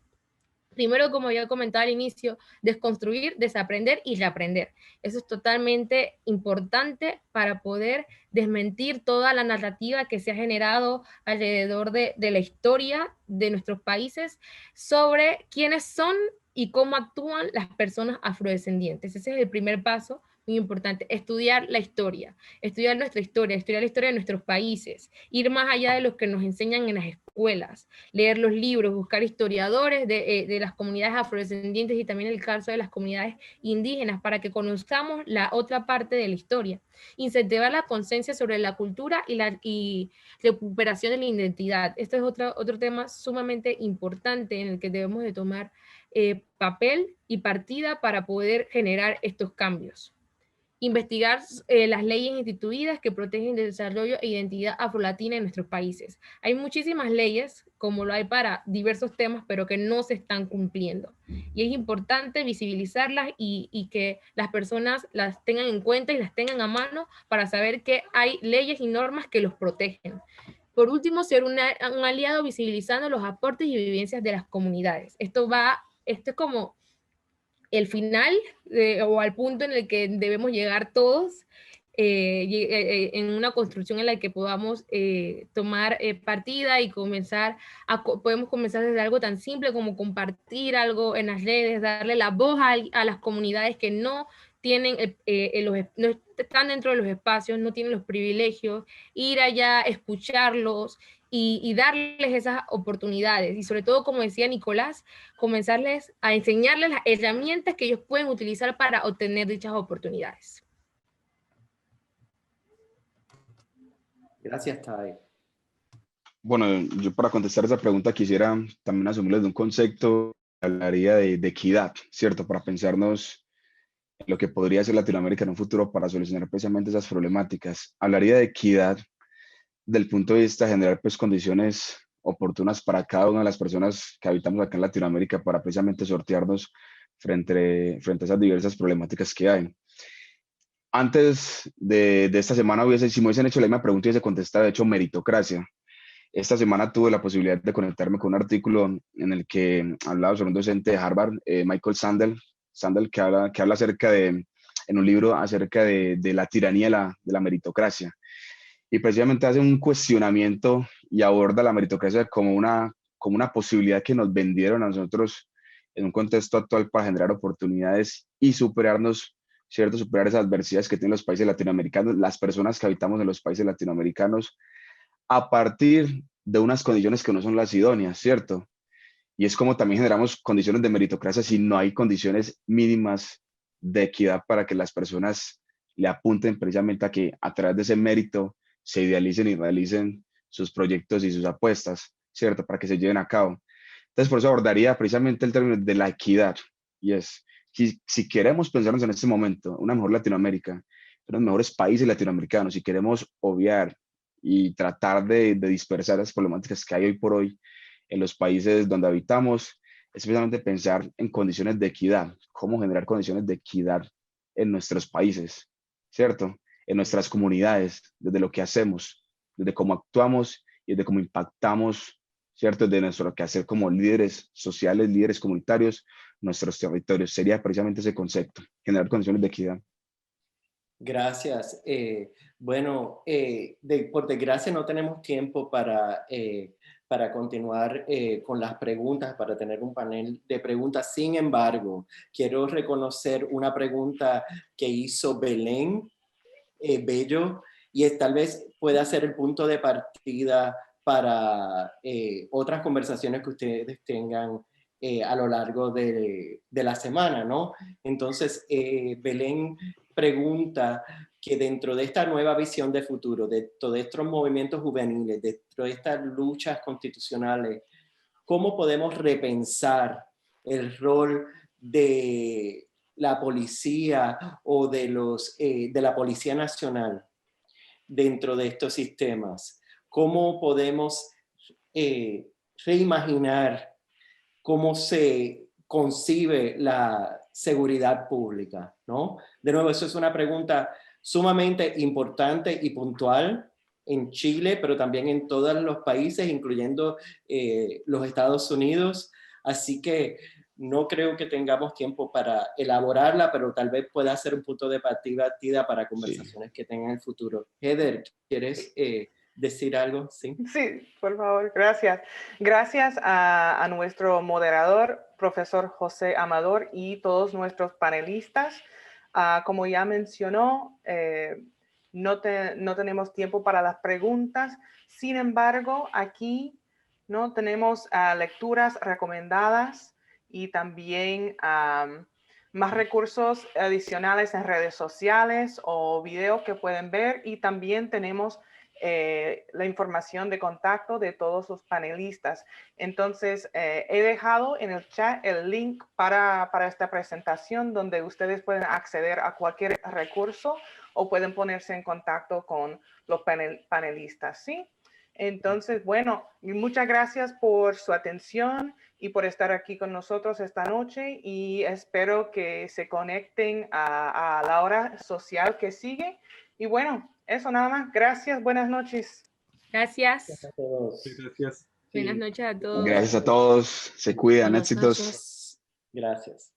Primero, como ya comentaba al inicio, desconstruir, desaprender y reaprender. Eso es totalmente importante para poder desmentir toda la narrativa que se ha generado alrededor de la historia de nuestros países sobre quiénes son y cómo actúan las personas afrodescendientes. Ese es el primer paso, muy importante, estudiar la historia, estudiar nuestra historia, estudiar la historia de nuestros países, ir más allá de lo que nos enseñan en las escuelas, leer los libros, buscar historiadores de las comunidades afrodescendientes y también el caso de las comunidades indígenas para que conozcamos la otra parte de la historia. Incentivar la conciencia sobre la cultura y recuperación de la identidad. Esto es otro tema sumamente importante en el que debemos de tomar papel y partida para poder generar estos cambios. Investigar las leyes instituidas que protegen el desarrollo e identidad afrolatina en nuestros países. Hay muchísimas leyes, como lo hay para diversos temas, pero que no se están cumpliendo. Y es importante visibilizarlas y que las personas las tengan en cuenta y las tengan a mano para saber que hay leyes y normas que los protegen. Por último, ser un aliado visibilizando los aportes y vivencias de las comunidades. Esto es como el final o al punto en el que debemos llegar todos en una construcción en la que podamos tomar partida y podemos comenzar desde algo tan simple como compartir algo en las redes, darle la voz a las comunidades que no tienen no están dentro de los espacios, no tienen los privilegios, ir allá, escucharlos y darles esas oportunidades. Y sobre todo, como decía Nicolás, comenzarles a enseñarles las herramientas que ellos pueden utilizar para obtener dichas oportunidades. Gracias, Tai. Bueno, yo para contestar esa pregunta quisiera también asumirles de un concepto, hablaría de equidad, ¿cierto? Para pensarnos en lo que podría ser Latinoamérica en un futuro para solucionar precisamente esas problemáticas. Hablaría de equidad del punto de vista de generar pues condiciones oportunas para cada una de las personas que habitamos acá en Latinoamérica para precisamente sortearnos frente a esas diversas problemáticas que hay. Antes de esta semana, si me hubiesen hecho la misma pregunta, hubiese contestado, de hecho, meritocracia. Esta semana tuve la posibilidad de conectarme con un artículo en el que hablaba sobre un docente de Harvard, Michael Sandel, que habla acerca en un libro acerca de la tiranía de la meritocracia. Y precisamente hace un cuestionamiento y aborda la meritocracia como una posibilidad que nos vendieron a nosotros en un contexto actual para generar oportunidades y superarnos, ¿cierto? Superar esas adversidades que tienen los países latinoamericanos, las personas que habitamos en los países latinoamericanos, a partir de unas condiciones que no son las idóneas, ¿cierto? Y es como también generamos condiciones de meritocracia si no hay condiciones mínimas de equidad para que las personas le apunten precisamente a que a través de ese mérito se idealicen y realicen sus proyectos y sus apuestas, ¿cierto? Para que se lleven a cabo. Entonces, por eso abordaría precisamente el término de la equidad. Y es, si queremos pensarnos en este momento, una mejor Latinoamérica, unos mejores países latinoamericanos, si queremos obviar y tratar de dispersar las problemáticas que hay hoy por hoy en los países donde habitamos, es precisamente pensar en condiciones de equidad, cómo generar condiciones de equidad en nuestros países, ¿cierto? En nuestras comunidades, desde lo que hacemos, desde cómo actuamos y desde cómo impactamos, ¿cierto? Desde nuestro quehacer como líderes sociales, líderes comunitarios, nuestros territorios. Sería precisamente ese concepto, generar condiciones de equidad. Gracias. Bueno, por desgracia no tenemos tiempo para continuar con las preguntas, para tener un panel de preguntas. Sin embargo, quiero reconocer una pregunta que hizo Belén Bello y tal vez pueda ser el punto de partida para otras conversaciones que ustedes tengan a lo largo de la semana, ¿no? Entonces, Belén pregunta que dentro de esta nueva visión de futuro, de todos estos movimientos juveniles, dentro de estas luchas constitucionales, ¿cómo podemos repensar el rol de la policía o de la Policía Nacional dentro de estos sistemas? ¿Cómo podemos reimaginar cómo se concibe la seguridad pública, ¿no? De nuevo, eso es una pregunta sumamente importante y puntual en Chile, pero también en todos los países, incluyendo los Estados Unidos. Así que no creo que tengamos tiempo para elaborarla, pero tal vez pueda ser un punto de partida para conversaciones que tengan en el futuro. Heather, ¿quieres decir algo? Sí. Sí, por favor, gracias. Gracias a nuestro moderador, profesor José Amador, y todos nuestros panelistas. Como ya mencionó, no tenemos tiempo para las preguntas. Sin embargo, aquí no tenemos lecturas recomendadas y también más recursos adicionales en redes sociales o videos que pueden ver, y también tenemos la información de contacto de todos los panelistas. Entonces, he dejado en el chat el link para esta presentación, donde ustedes pueden acceder a cualquier recurso o pueden ponerse en contacto con los panelistas, ¿sí? Entonces, bueno, muchas gracias por su atención y por estar aquí con nosotros esta noche, y espero que se conecten a la hora social que sigue. Y bueno, eso nada más. Gracias, buenas noches. Gracias. A todos. Gracias. Buenas Sí, noches a todos. Gracias a todos. Se cuidan. Buenas Éxitos. noches. gracias.